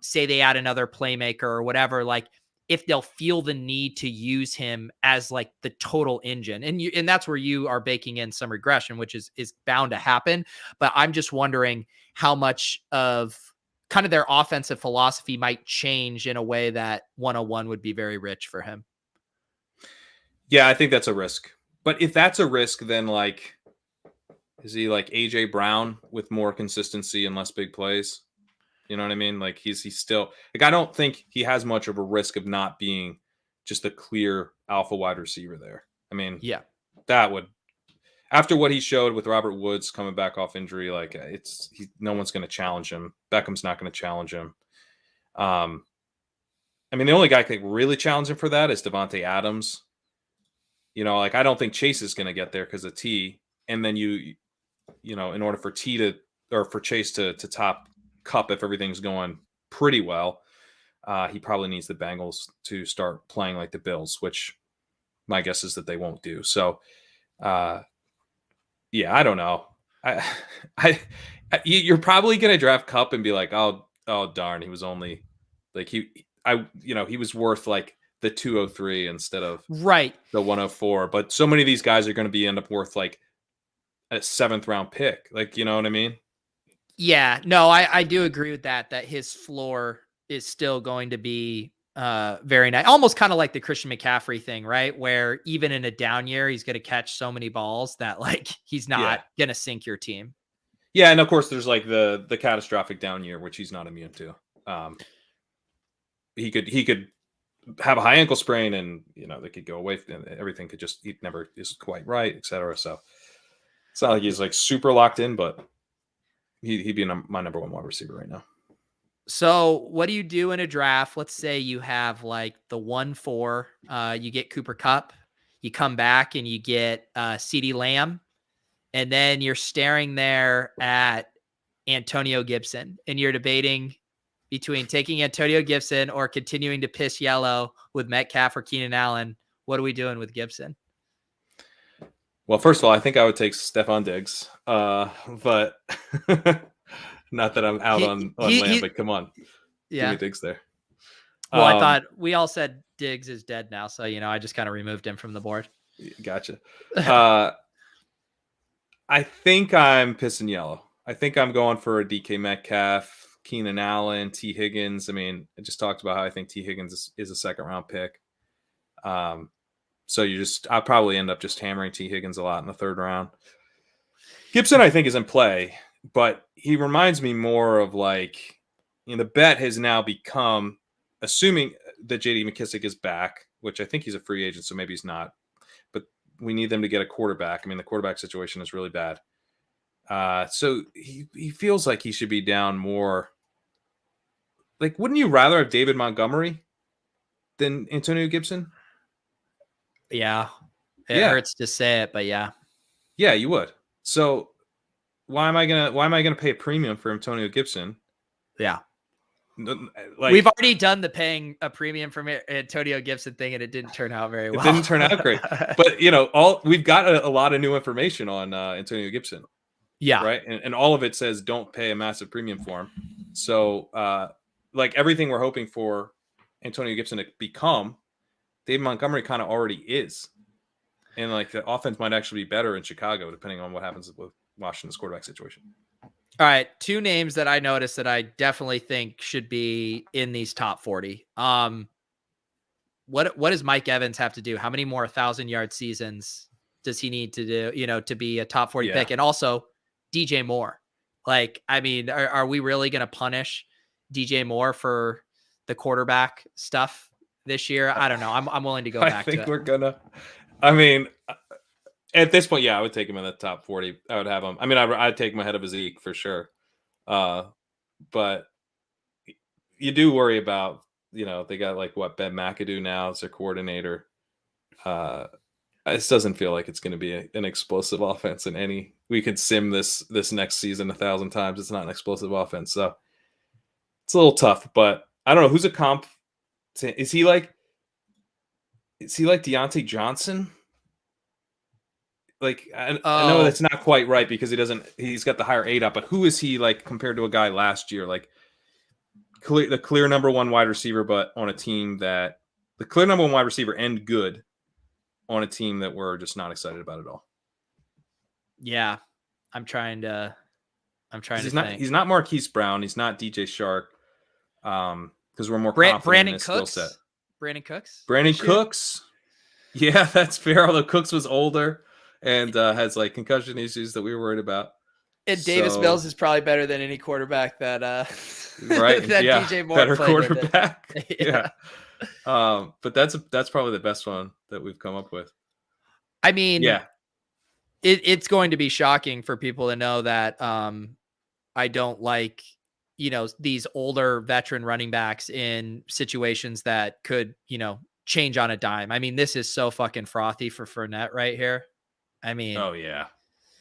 say they add another playmaker or whatever, like if they'll feel the need to use him as like the total engine. And that's where you are baking in some regression, which is bound to happen. But I'm just wondering how much of kind of their offensive philosophy might change in a way that 101 would be very rich for him. Yeah, I think that's a risk. But if that's a risk, then like, is he like AJ Brown with more consistency and less big plays? You know what I mean? Like he's still like, I don't think he has much of a risk of not being just a clear alpha wide receiver there. I mean, Yeah. that would, after what he showed with Robert Woods coming back off injury, like no one's going to challenge him. Beckham's not going to challenge him. I mean, the only guy that can really challenge him for that is Davante Adams. You know, like I don't think Chase is going to get there because of T. And then you know, in order for Chase to top Kupp, if everything's going pretty well, he probably needs the Bengals to start playing like the Bills, which my guess is that they won't do. So, yeah, I don't know. You're probably going to draft Kupp and be like, oh darn, he was only like he was worth like the 203 instead of the 104. But so many of these guys are going to end up worth like a 7th round pick. Like, you know what I mean? Yeah, no, I do agree with that his floor is still going to be very nice. Almost kind of like the Christian McCaffrey thing, right? Where even in a down year, he's going to catch so many balls that like he's not going to sink your team. Yeah, and of course there's like the catastrophic down year, which he's not immune to. He could have a high ankle sprain, and you know they could go away. And everything could just, he never is quite right, etc. So it's not like he's like super locked in, but he'd be my number 1 wide receiver right now. So what do you do in a draft? Let's say you have like the 1-4, you get Cooper Kupp, you come back and you get CeeDee Lamb, and then you're staring there at Antonio Gibson, and you're debating between taking Antonio Gibson or continuing to piss yellow with Metcalf or Keenan Allen. What are we doing with Gibson? Well, first of all, I think I would take Stephon Diggs, but not that I'm out on Lamb, but come on. Yeah. Give me Diggs there. Well, I thought we all said Diggs is dead now, so, you know, I just kind of removed him from the board. Gotcha. I think I'm pissing yellow. I think I'm going for a DK Metcalf, Keenan Allen, T. Higgins. I mean, I just talked about how I think T. Higgins is a 2nd round pick. So I'll probably end up just hammering T. Higgins a lot in the 3rd round. Gibson, I think, is in play, but he reminds me more of like, you know, the bet has now become, assuming that J.D. McKissic is back, which I think he's a free agent, so maybe he's not, but we need them to get a quarterback. I mean, the quarterback situation is really bad. So he feels like he should be down more. Like, wouldn't you rather have David Montgomery than Antonio Gibson? Yeah. It hurts to say it, but yeah. Yeah, you would. So why am I gonna pay a premium for Antonio Gibson? Yeah. Like, we've already done the paying a premium from Antonio Gibson thing, and it didn't turn out very well. It didn't turn out great. But you know, we've got a lot of new information on Antonio Gibson. Yeah. Right. And all of it says don't pay a massive premium for him. So like everything we're hoping for Antonio Gibson to become, David Montgomery kind of already is. And like the offense might actually be better in Chicago, depending on what happens with Washington's quarterback situation. All right. 2 names that I noticed that I definitely think should be in these top 40. What does Mike Evans have to do? How many more 1,000-yard seasons does he need to do, you know, to be a top 40 pick? And also DJ Moore. Like, I mean, are we really going to punish DJ Moore for the quarterback stuff this year? I don't know. I'm willing to go back to it. I think we're gonna. I mean, at this point, yeah, I would take him in the top 40. I would have him. I mean, I'd take him ahead of Zeke for sure. But you do worry about, you know, they got like Ben McAdoo now as their coordinator. This doesn't feel like it's going to be an explosive offense in any. We could sim this next season 1,000 times. It's not an explosive offense, so it's a little tough. But I don't know who's a comp. Is he like Deontay Johnson? Like I know that's not quite right because he's got the higher ADP, but who is he like compared to a guy last year? Like the clear number 1 wide receiver, but on a team that the clear number 1 wide receiver and good on a team that we're just not excited about at all. Yeah. I'm trying to think. He's not Marquise Brown. He's not DJ Shark. Because we're more confident in his skill set. Brandon Cooks. Cooks. Yeah, that's fair. Although Cooks was older and has like concussion issues that we were worried about. And Davis Mills is probably better than any quarterback that right. that yeah. DJ Moore Better played quarterback. with it. yeah. But that's probably the best one that we've come up with. I mean, yeah, it's going to be shocking for people to know that I don't like, these older veteran running backs in situations that could, change on a dime. I mean, this is so fucking frothy for Fournette right here. I mean, oh yeah,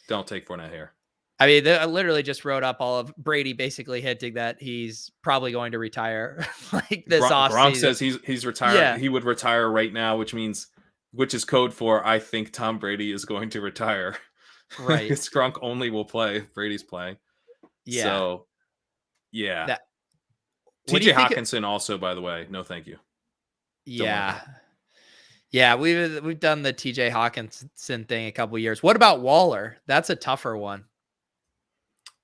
don't take Fournette here. I mean, I literally just wrote up all of Brady basically hinting that he's probably going to retire like this offseason. Gronk says he's retired. Yeah. He would retire right now, which is code for I think Tom Brady is going to retire. Right. Because Gronk only will play if Brady's playing. Yeah. So, yeah. TJ Hawkinson also, by the way, no thank you. Yeah. Yeah, we've done the TJ Hawkinson thing a couple years. What about Waller? That's a tougher one.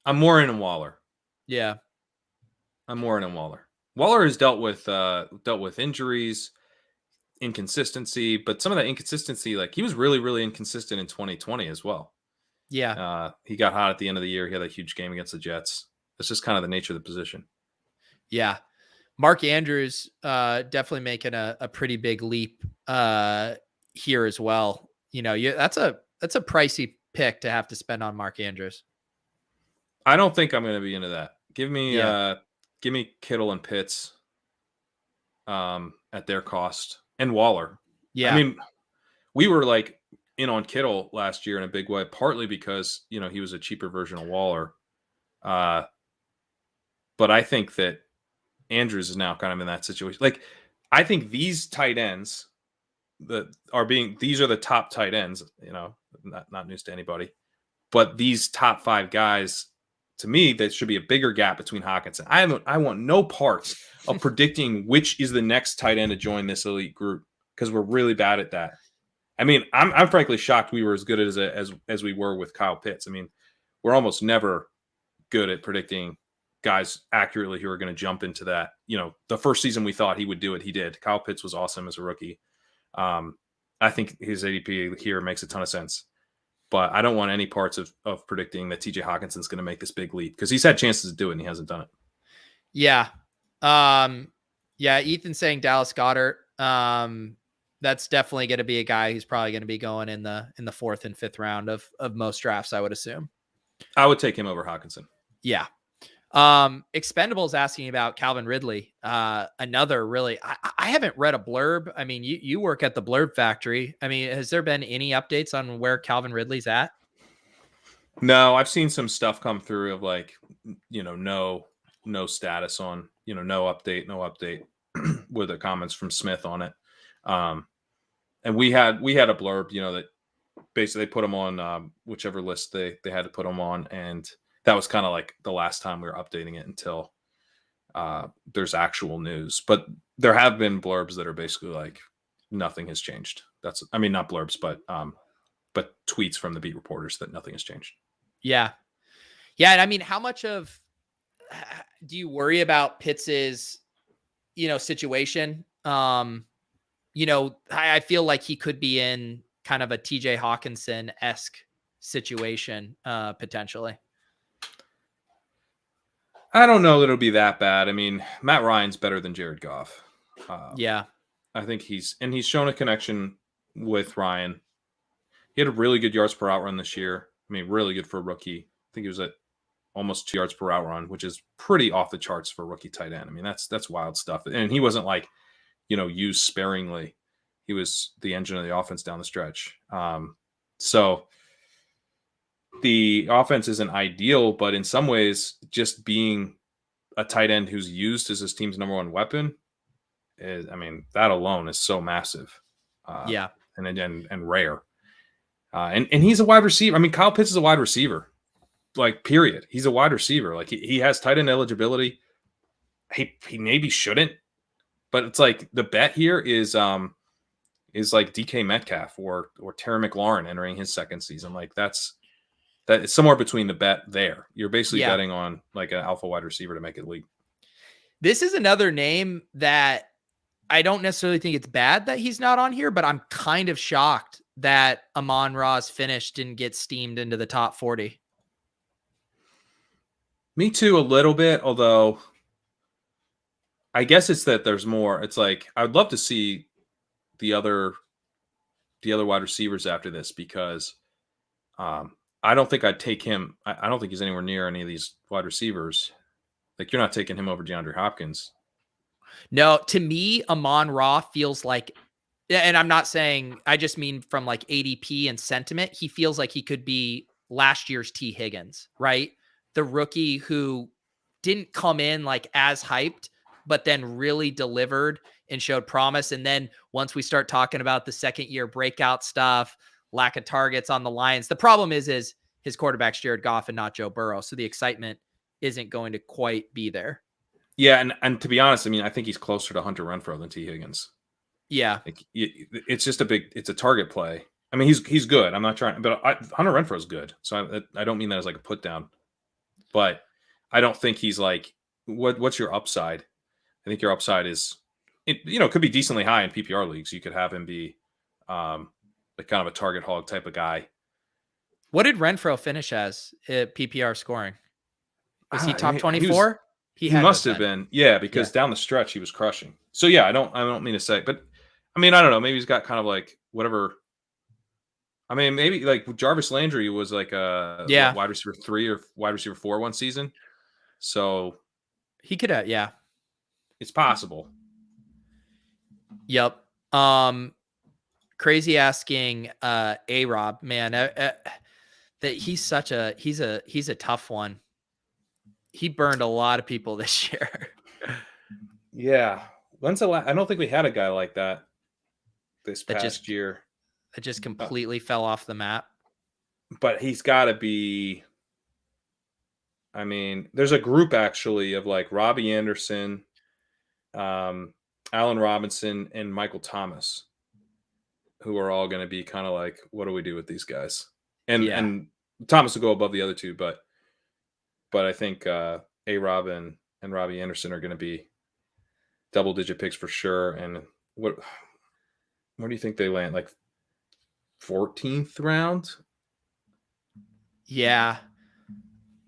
I'm more in Waller. Yeah. I'm more in Waller. Waller has dealt with injuries, inconsistency, but some of that inconsistency, like he was really, really inconsistent in 2020 as well. Yeah. He got hot at the end of the year. He had a huge game against the Jets. That's just kind of the nature of the position. Yeah. Mark Andrews definitely making a pretty big leap here as well. That's a pricey pick to have to spend on Mark Andrews. I don't think I'm going to be into that. Give me Kittle and Pitts at their cost and Waller. Yeah. I mean, we were like in on Kittle last year in a big way, partly because, he was a cheaper version of Waller. But I think that Andrews is now kind of in that situation. Like, I think these tight ends these are the top tight ends, not news to anybody, but these top 5 guys, to me, there should be a bigger gap between Hawkinson. I want no parts of predicting which is the next tight end to join this elite group because we're really bad at that. I mean, I'm frankly shocked we were as good as we were with Kyle Pitts. I mean, we're almost never good at predicting guys accurately who are going to jump into that. The first season we thought he would do it, he did. Kyle Pitts was awesome as a rookie. I think his ADP here makes a ton of sense. But I don't want any parts of predicting that TJ Hawkinson's going to make this big leap because he's had chances to do it and he hasn't done it. Yeah. Ethan's saying Dallas Goedert. That's definitely going to be a guy who's probably going to be going in the 4th and 5th round of most drafts, I would assume. I would take him over Hawkinson. Yeah. Expendables asking about Calvin Ridley. Another really, I haven't read a blurb. I mean, you work at the Blurb Factory. I mean, has there been any updates on where Calvin Ridley's at? No, I've seen some stuff come through of like, no status on, no update with the comments from Smith on it. And we had a blurb, that basically they put him on whichever list they had to put him on. And that was kind of like the last time we were updating it until there's actual news. But there have been blurbs that are basically like nothing has changed. Not blurbs, but tweets from the beat reporters that nothing has changed. Yeah. Yeah. And I mean, how much do you worry about Pitts's, situation? I feel like he could be in kind of a TJ Hawkinson-esque situation potentially. I don't know that it'll be that bad. I mean, Matt Ryan's better than Jared Goff. Yeah. I think he's shown a connection with Ryan. He had a really good yards per out run this year. I mean, really good for a rookie. I think he was at almost 2 yards per out run, which is pretty off the charts for a rookie tight end. I mean, that's wild stuff. And he wasn't like, used sparingly. He was the engine of the offense down the stretch. So the offense isn't ideal, but in some ways, just being a tight end who's used as his team's number 1 weapon that alone is so massive. And rare. And he's a wide receiver. I mean, Kyle Pitts is a wide receiver, like period. He's a wide receiver. Like he has tight end eligibility. He maybe shouldn't, but it's like the bet here is like DK Metcalf or Terry McLaurin entering his second season. Like that is somewhere between the bet there. You're basically betting on like an alpha wide receiver to make it league. This is another name that I don't necessarily think it's bad that he's not on here, but I'm kind of shocked that Amon-Ra's finish didn't get steamed into the top 40. Me too, a little bit, although I guess it's that there's more. It's like I would love to see the other wide receivers after this because I don't think I'd take him. I don't think he's anywhere near any of these wide receivers. Like you're not taking him over DeAndre Hopkins. No, to me, Amon-Ra feels like, and I'm not saying, I just mean from like ADP and sentiment, he feels like he could be last year's T. Higgins, right? The rookie who didn't come in like as hyped, but then really delivered and showed promise. And then once we start talking about the second year breakout stuff, lack of targets on the Lions, the problem is his quarterback's Jared Goff and not Joe Burrow. So the excitement isn't going to quite be there. Yeah, and to be honest, I mean, I think he's closer to Hunter Renfrow than T. Higgins. Yeah, Like, it's just it's a target play. I mean, he's good. I'm not trying, but Hunter Renfrow is good. So I don't mean that as like a put down, but I don't think he's like, what's your upside? I think your upside is, it could be decently high in PPR leagues. You could have him be like kind of a target hog type of guy. what did Renfrow finish as at PPR scoring? Was he top 24? He must have been. Yeah, because down the stretch he was crushing. So yeah, I don't mean to say, but I mean, I don't know. Maybe he's got kind of like whatever. I mean, maybe like Jarvis Landry was like a wide receiver 3 or wide receiver 4 one season. So he could have, yeah. It's possible. Yep. Crazy asking A-Rob, man, that he's a tough one. He burned a lot of people this year. Yeah. When's the last? I don't think we had a guy like that this past year. That just completely fell off the map. But he's got to be. I mean, there's a group actually of like Robbie Anderson, Allen Robinson, and Michael Thomas, who are all going to be kind of like, what do we do with these guys? And Thomas will go above the other two, but I think A-Rob and Robbie Anderson are going to be double-digit picks for sure. And where do you think they land? Like 14th round? Yeah.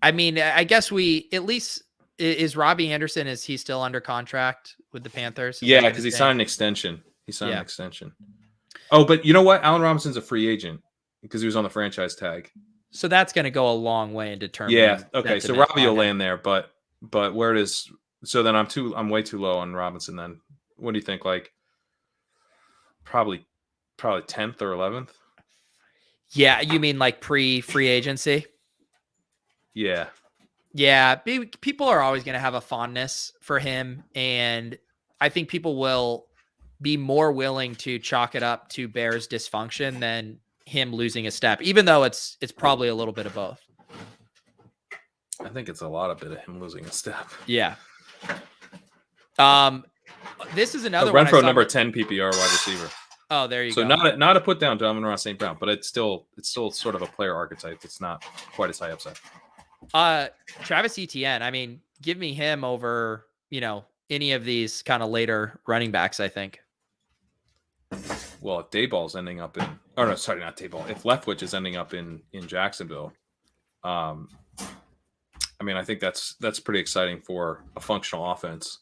I mean, I guess is Robbie Anderson, is he still under contract with the Panthers? Yeah, because he signed an extension. An extension. Oh, but you know what? Allen Robinson's a free agent because he was on the franchise tag. So that's going to go a long way in determining. Yeah. Okay. So Robbie will land there, but where does? So then I'm way too low on Robinson. Then what do you think? Like probably 10th or 11th. Yeah, you mean like pre-free agency? Yeah. Yeah, people are always going to have a fondness for him, and I think people will be more willing to chalk it up to Bears dysfunction than him losing a step, even though it's probably a little bit of both. I think it's a lot of bit of him losing a step. Yeah. This is another one. Renfrow number 10 PPR wide receiver. Oh, there you go. So not a put down to Amon-Ra St. Brown, but it's still sort of a player archetype. It's not quite as high upside. Travis Etienne. I mean, give me him over, any of these kind of later running backs, I think. Well, if Dayball's ending up in, oh no, sorry, not Dayball. If Leftwich is ending up in Jacksonville, I mean, I think that's pretty exciting for a functional offense.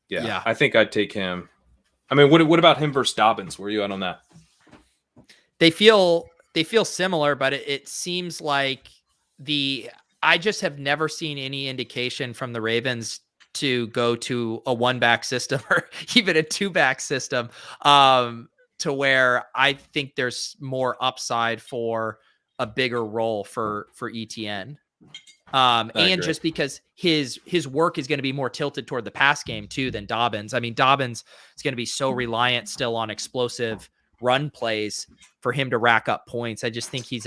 Yeah. I think I'd take him. I mean, what about him versus Dobbins? Where are you at on that? They feel similar, but it seems like I just have never seen any indication from the Ravens to go to a 1-back system or even a 2-back system, to where I think there's more upside for a bigger role for ETN. And just because his work is going to be more tilted toward the pass game too than Dobbins. I mean, Dobbins is going to be so reliant still on explosive run plays for him to rack up points. I just think he's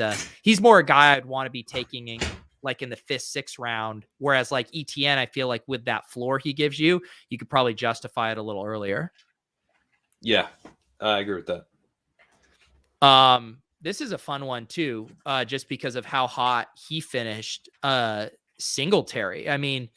more a guy I'd want to be taking in the 5th, 6th round. Whereas like ETN, I feel like with that floor he gives you could probably justify it a little earlier. Yeah, I agree with that. This is a fun one too, just because of how hot he finished. Singletary. I mean,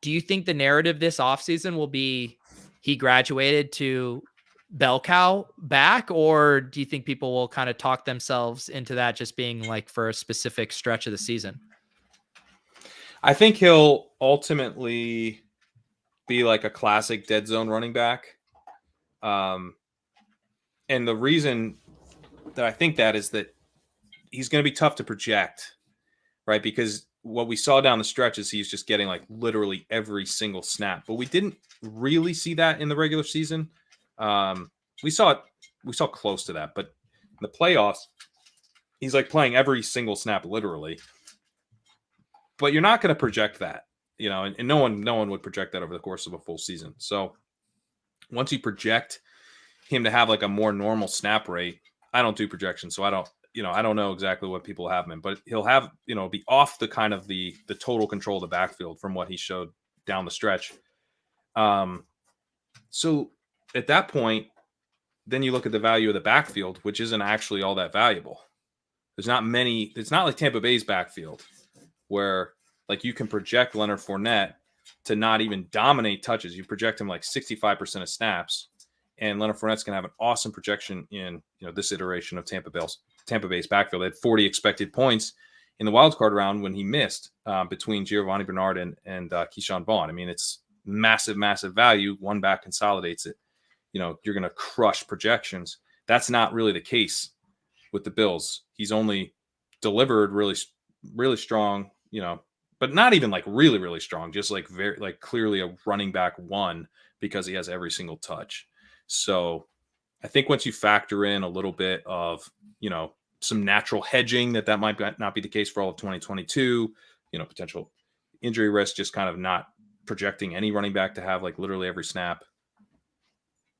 do you think the narrative this offseason will be he graduated to bell cow back, or do you think people will kind of talk themselves into that just being like for a specific stretch of the season? I think he'll ultimately be like a classic dead zone running back. And the reason that I think that is that he's going to be tough to project, right? Because what we saw down the stretch is he's just getting like literally every single snap, but we didn't really see that in the regular season. We saw close to that, but in the playoffs, he's like playing every single snap literally. But you're not going to project that, and no one would project that over the course of a full season. So once you project him to have like a more normal snap rate, I don't do projections, so I don't know exactly what people have him in, but he'll have, be off the kind of the total control of the backfield from what he showed down the stretch. So at that point, then you look at the value of the backfield, which isn't actually all that valuable. It's not like Tampa Bay's backfield where like you can project Leonard Fournette to not even dominate touches. You project him like 65% of snaps, and Leonard Fournette's going to have an awesome projection in this iteration of Tampa Bay's backfield. They had 40 expected points in the wild card round when he missed between Giovanni Bernard and Keyshawn Vaughn. I mean, it's massive, massive value. One back consolidates it. You're going to crush projections. That's not really the case with the Bills. He's only delivered really, really strong, but not even like really, really strong, just like very, like clearly a running back one because he has every single touch. So I think once you factor in a little bit of, some natural hedging that might not be the case for all of 2022, potential injury risk, just kind of not projecting any running back to have like literally every snap.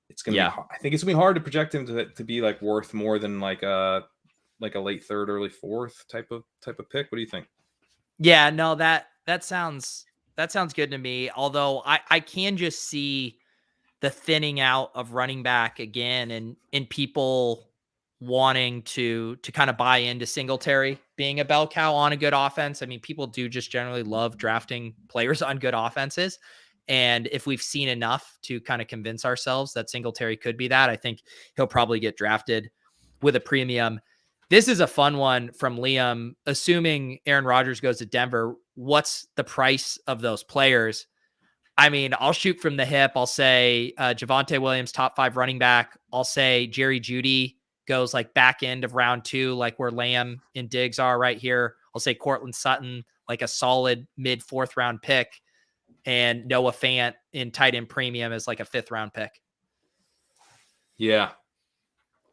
It's going to be hard. I think it's going to be hard to project him to be like worth more than like a late third, early fourth type of pick. What do you think? Yeah, no, that sounds good to me. Although I can just see the thinning out of running back again and people wanting to kind of buy into Singletary being a bell cow on a good offense. I mean, people do just generally love drafting players on good offenses. And if we've seen enough to kind of convince ourselves that Singletary could be that, I think he'll probably get drafted with a premium. This is a fun one from Liam. Assuming Aaron Rodgers goes to Denver, what's the price of those players? I mean, I'll shoot from the hip. I'll say Javonte Williams, top 5 running back. I'll say Jerry Jeudy goes like back end of round 2, like where Lamb and Diggs are right here. I'll say Cortland Sutton, like a solid mid 4th round pick. And Noah Fant in tight end premium is like a 5th round pick. Yeah.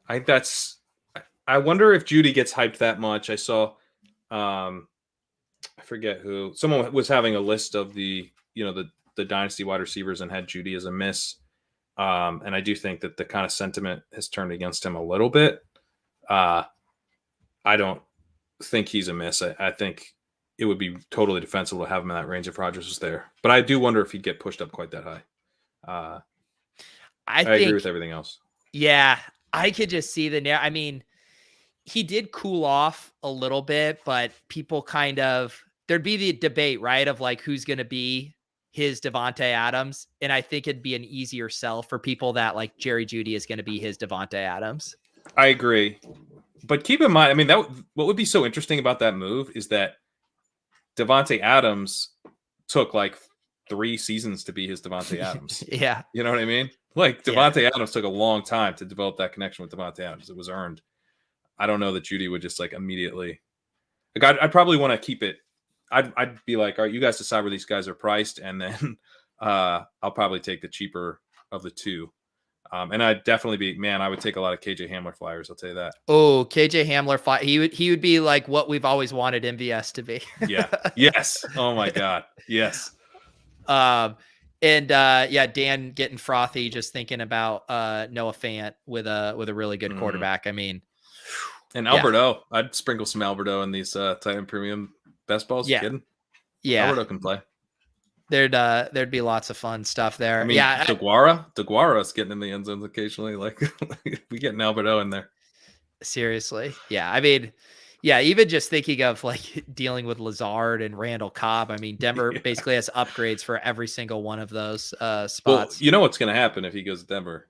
I wonder if Jeudy gets hyped that much. I saw, I forget who, someone was having a list of the dynasty wide receivers and had Jeudy as a miss. And I do think that the kind of sentiment has turned against him a little bit. I don't think he's a miss. I think it would be totally defensible to have him in that range if Rodgers was there. But I do wonder if he'd get pushed up quite that high. I agree with everything else. Yeah, I could just see I mean, he did cool off a little bit, but people kind of, there'd be the debate, right, of like who's going to be his Davante Adams. And I think it'd be an easier sell for people that like Jerry Jeudy is going to be his Davante Adams. I agree. But keep in mind, I mean, what would be so interesting about that move is that Davante Adams took like 3 seasons to be his Davante Adams. Yeah. You know what I mean? Like Davante Adams took a long time to develop that connection with Davante Adams. It was earned. I don't know that Jeudy would just like immediately. Like I'd probably want to keep it. I'd be like, all right, you guys decide where these guys are priced, and then I'll probably take the cheaper of the two. And I'd definitely I would take a lot of KJ Hamler flyers. I'll tell you that. Oh, KJ Hamler, he would be like what we've always wanted MVS to be. Yeah. Yes. Oh my God. Yes. Dan getting frothy just thinking about Noah Fant with a really good quarterback. I mean, and Alberto, I'd sprinkle some Alberto in these tight end premium best balls. Yeah. Kidding? Yeah. Alberto can play. There'd be lots of fun stuff there. I mean, DeGuara's getting in the end zones occasionally. Like we get an Alberto in there. Seriously. Yeah. I mean, yeah, even just thinking of like dealing with Lazard and Randall Cobb. I mean, Denver basically has upgrades for every single one of those spots. Well, you know what's going to happen if he goes to Denver?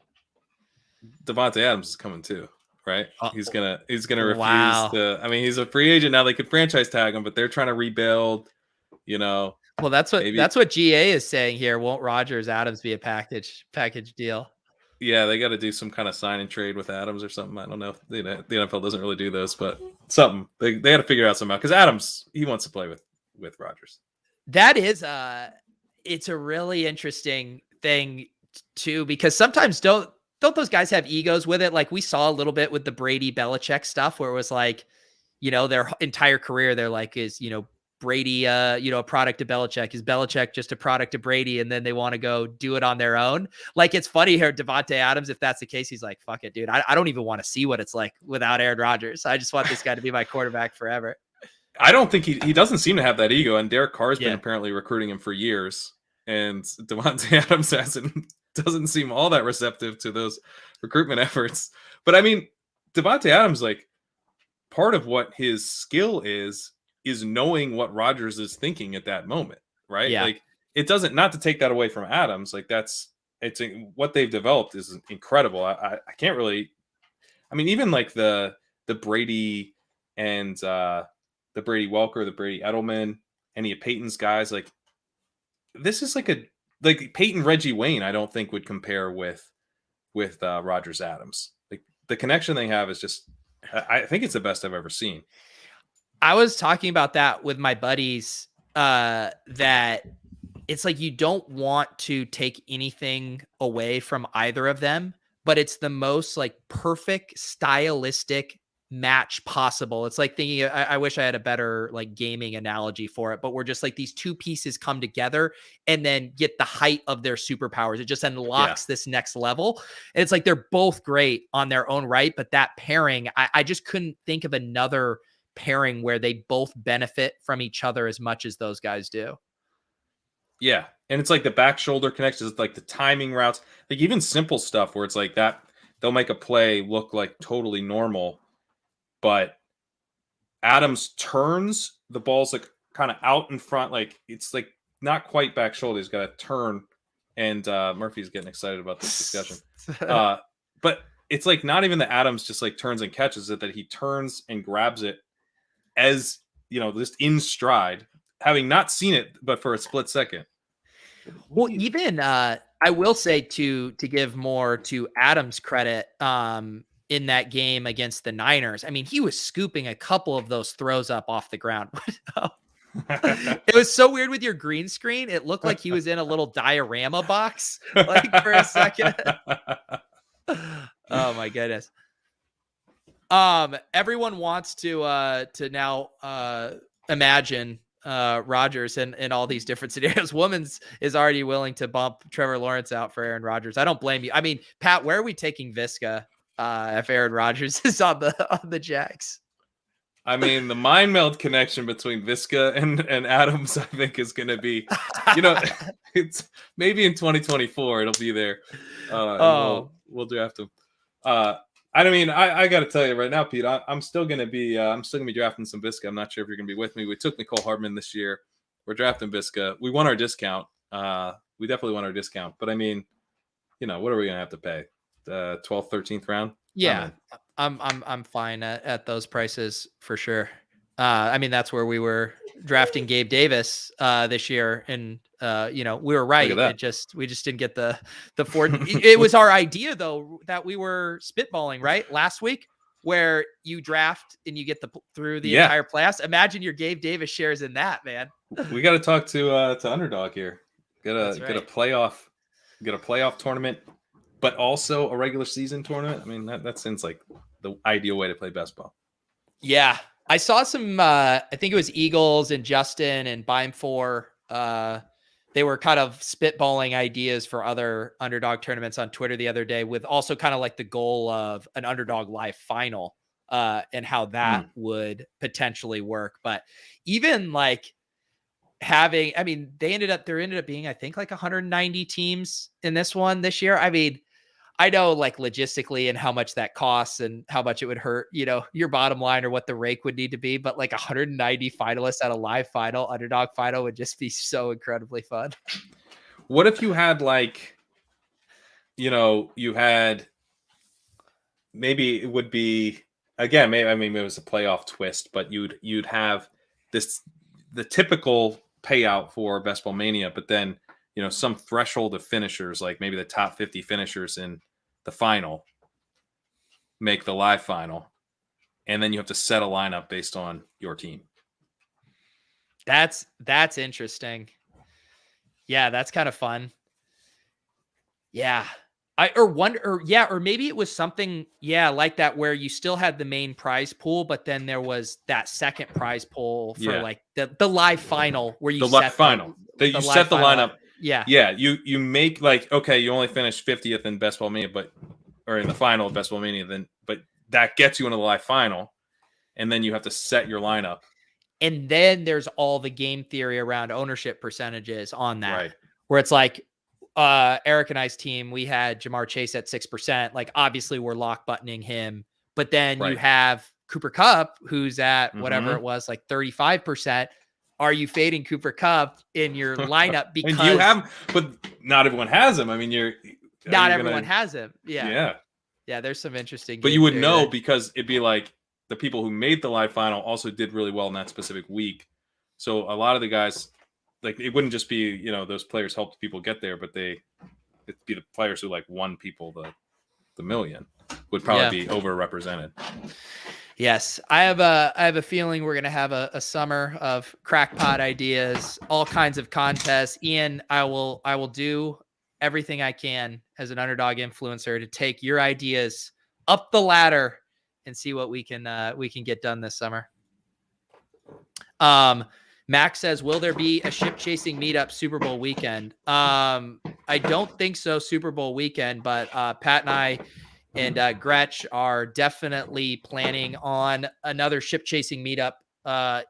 Davante Adams is coming too, right? He's gonna refuse to. I mean, he's a free agent now. They could franchise tag him, but they're trying to rebuild. Well, that's maybe. what GA is saying here. Won't Rodgers Adams be a package deal? Yeah, they got to do some kind of sign and trade with Adams or something. I don't know. The NFL doesn't really do those, but something they got to figure out somehow because Adams, he wants to play with Rodgers. That is it's a really interesting thing too, because sometimes don't those guys have egos with it? Like we saw a little bit with the Brady Belichick stuff where it was like, their entire career, they're like, is, Brady, a product of Belichick? Is Belichick just a product of Brady? And then they want to go do it on their own. Like, it's funny here, Davante Adams, if that's the case, he's like, fuck it, dude. I don't even want to see what it's like without Aaron Rodgers. I just want this guy to be my quarterback forever. I don't think he doesn't seem to have that ego. And Derek Carr's been apparently recruiting him for years. And Davante Adams doesn't seem all that receptive to those recruitment efforts. But I mean, Davante Adams, like, part of what his skill is knowing what Rodgers is thinking at that moment, right? Yeah. Like, it doesn't, not to take that away from Adams, like it's what they've developed is incredible. I can't really, I mean, even like the Brady and the Brady Welker, the Brady Edelman, any of Peyton's guys, like this is like Peyton Reggie Wayne, I don't think would compare with Rodgers Adams. Like the connection they have is just, I think it's the best I've ever seen. I was talking about that with my buddies, that it's like you don't want to take anything away from either of them, but it's the most like perfect stylistic match possible. It's like thinking, I wish I had a better like gaming analogy for it, but we're just like these two pieces come together and then get the height of their superpowers. It just unlocks this next level. And it's like they're both great on their own right, but that pairing, I just couldn't think of another pairing where they both benefit from each other as much as those guys do. Yeah. And it's like the back shoulder connections, it's like the timing routes, like even simple stuff where it's like that they'll make a play look like totally normal, but Adams turns, the ball's like kind of out in front, like it's like not quite back shoulder, he's got to turn, and Murphy's getting excited about this discussion. But it's like not even that Adams just like turns and catches it, that he turns and grabs it as, just in stride, having not seen it, but for a split second. Well, even I will say to give more to Adams' credit, in that game against the Niners, I mean, he was scooping a couple of those throws up off the ground. It was so weird with your green screen. It looked like he was in a little diorama box, like for a second. Oh my goodness. Everyone wants to now imagine Rodgers and all these different scenarios. Woman's is already willing to bump Trevor Lawrence out for Aaron Rodgers. I don't blame you. I mean, Pat, where are we taking Visca if Aaron Rodgers is on the Jags? I mean, the mind meld connection between Visca and Adams, I think, is going to be, it's maybe in 2024 it'll be there. We'll draft him. I mean, I got to tell you right now, Pete, I'm still going to be drafting some Visca. I'm not sure if you're going to be with me. We took Nicole Hardman this year. We're drafting Visca. We won our discount. We definitely won our discount. But I mean, what are we going to have to pay? 12th, 13th round? Yeah, I'm fine at those prices for sure. I mean, that's where we were drafting Gabe Davis this year, and we were right. We just didn't get the fourth. It was our idea though that we were spitballing right last week, where you draft and you get through the entire playoffs. Imagine your Gabe Davis shares in that, man. We got to talk to Underdog here. Get a playoff tournament, but also a regular season tournament. I mean, that seems like the ideal way to play best ball. Yeah. I saw some, I think it was Eagles and Justin and Bime4. They were kind of spitballing ideas for other Underdog tournaments on Twitter the other day, with also kind of like the goal of an Underdog Live final and how that would potentially work. But even like there ended up being, I think, like 190 teams in this year. I mean, I know like logistically and how much that costs and how much it would hurt, your bottom line or what the rake would need to be. But like 190 finalists at a live final, Underdog final, would just be so incredibly fun. What if you had like, you had, maybe it would be, again, maybe, I mean, it was a playoff twist, but you'd have the typical payout for Best Ball Mania, but then, some threshold of finishers, like maybe the top 50 finishers in the final, make the live final. And then you have to set a lineup based on your team. That's interesting. Yeah, that's kind of fun. Yeah. Or maybe it was something, like that, where you still had the main prize pool, but then there was that second prize pool for like the live final where you set you set the lineup. Yeah. Yeah. You make like, okay, you only finished 50th in Best Ball Mania, or in the final of Best Ball Mania, but that gets you into the live final. And then you have to set your lineup. And then there's all the game theory around ownership percentages on that, right, where it's like, Eric and I's team, we had Jamar Chase at 6%. Like, obviously we're lock buttoning him, but then you have Cooper Kupp, who's at whatever it was, like 35%. Are you fading Cooper Kupp in your lineup? Because you have, but not everyone has him. I mean, not everyone has him. Yeah. There's some interesting, but you would know because it'd be like the people who made the live final also did really well in that specific week. So a lot of the guys, like, it wouldn't just be, those players helped people get there, but it'd be the players who like won people the million would probably be overrepresented. Yes. I have a feeling we're going to have a summer of crackpot ideas, all kinds of contests. Ian, I will do everything I can as an underdog influencer to take your ideas up the ladder and see what we can get done this summer. Max says, will there be a ship chasing meetup Super Bowl weekend? I don't think so, Super Bowl weekend, but Pat and I and Gretch are definitely planning on another ship chasing meetup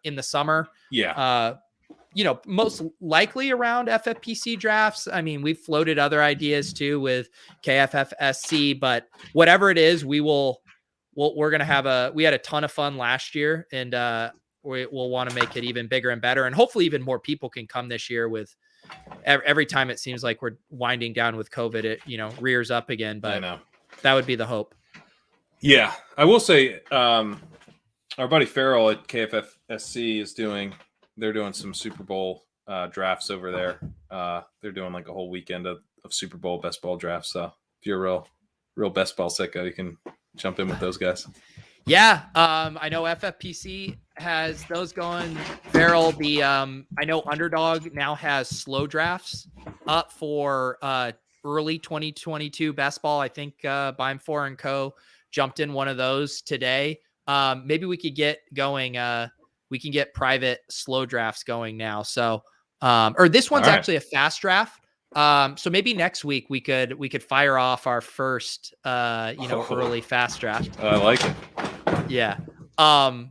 in the summer. Yeah. Most likely around FFPC drafts. I mean, we've floated other ideas too with KFFSC, but whatever it is, we're going to have we had a ton of fun last year, and we'll want to make it even bigger and better. And hopefully even more people can come this year. With every time it seems like we're winding down with COVID, it, rears up again, but I know that would be the hope. Yeah. I will say, our buddy Farrell at KFFSC they're doing some Super Bowl drafts over there. They're doing like a whole weekend of Super Bowl best ball drafts. So if you're a real best ball sicko, you can jump in with those guys. Yeah. I know FFPC has those going. Farrell, I know Underdog now has slow drafts up for early 2022 best ball. I think Beim4 and Co. jumped in one of those today. Maybe we could get going. We can get private slow drafts going now. So, or this one's actually a fast draft. So maybe next week we could fire off our first, early fast draft. I like it. Yeah. All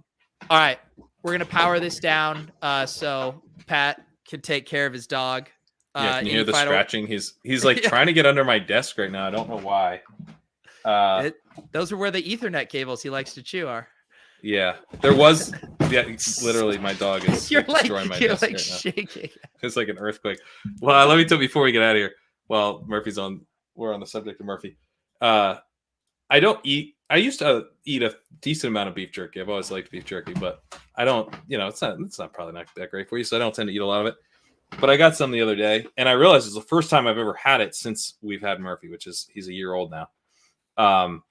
right, we're going to power this down. So Pat can take care of his dog. Can you hear the scratching? He's like trying to get under my desk right now. I don't know why. Those are where the Ethernet cables he likes to chew are. Yeah, there was. Yeah, literally, my dog is destroying my desk right shaking. Now. It's like an earthquake. Well, let me tell you before we get out of here. Well, we're on the subject of Murphy. I don't eat. I used to eat a decent amount of beef jerky. I've always liked beef jerky, but I don't. It's not probably not that great for you, so I don't tend to eat a lot of it. But I got some the other day, and I realized it's the first time I've ever had it since we've had Murphy, he's a year old now.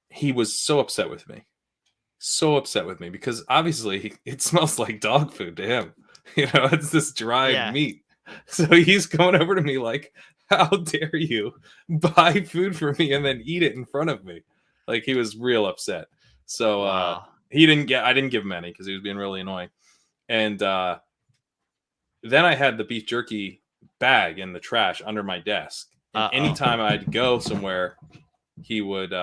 He was so upset with me because obviously it smells like dog food to him. It's this dry meat. So he's going over to me like, how dare you buy food for me and then eat it in front of me? Like, he was real upset. So I didn't give him any because he was being really annoying. And then I had the beef jerky bag in the trash under my desk. And anytime I'd go somewhere, he would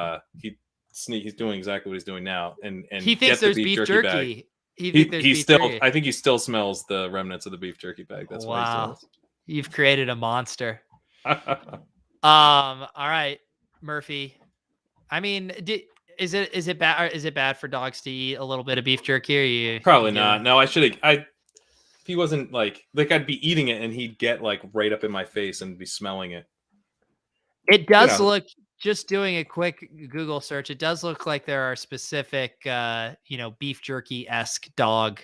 he'd sneak. He's doing exactly what he's doing now, and he thinks there's beef jerky. I think he still smells the remnants of the beef jerky bag. That's why he smells. You've created a monster. All right, Murphy. I mean, is it bad for dogs to eat a little bit of beef jerky? Or Probably not. No, I should. If he wasn't like I'd be eating it and he'd get like right up in my face and be smelling it. It does look. Just doing a quick Google search, it does look like there are specific, beef jerky-esque dog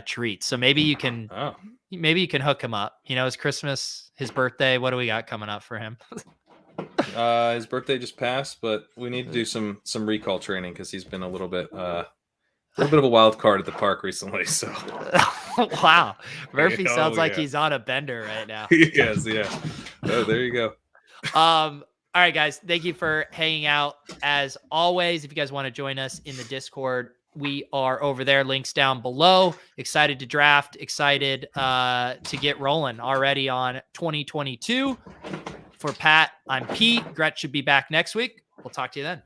treat. So maybe you can hook him up. His Christmas, his birthday. What do we got coming up for him? His birthday just passed, but we need to do some recall training because he's been a little bit of a wild card at the park recently. So wow, Murphy sounds like he's on a bender right now. Yes, yeah. Oh, there you go. All right, guys. Thank you for hanging out. As always, if you guys want to join us in the Discord, we are over there. Links down below. Excited to draft. Excited to get rolling already on 2022. For Pat, I'm Pete. Gretch should be back next week. We'll talk to you then.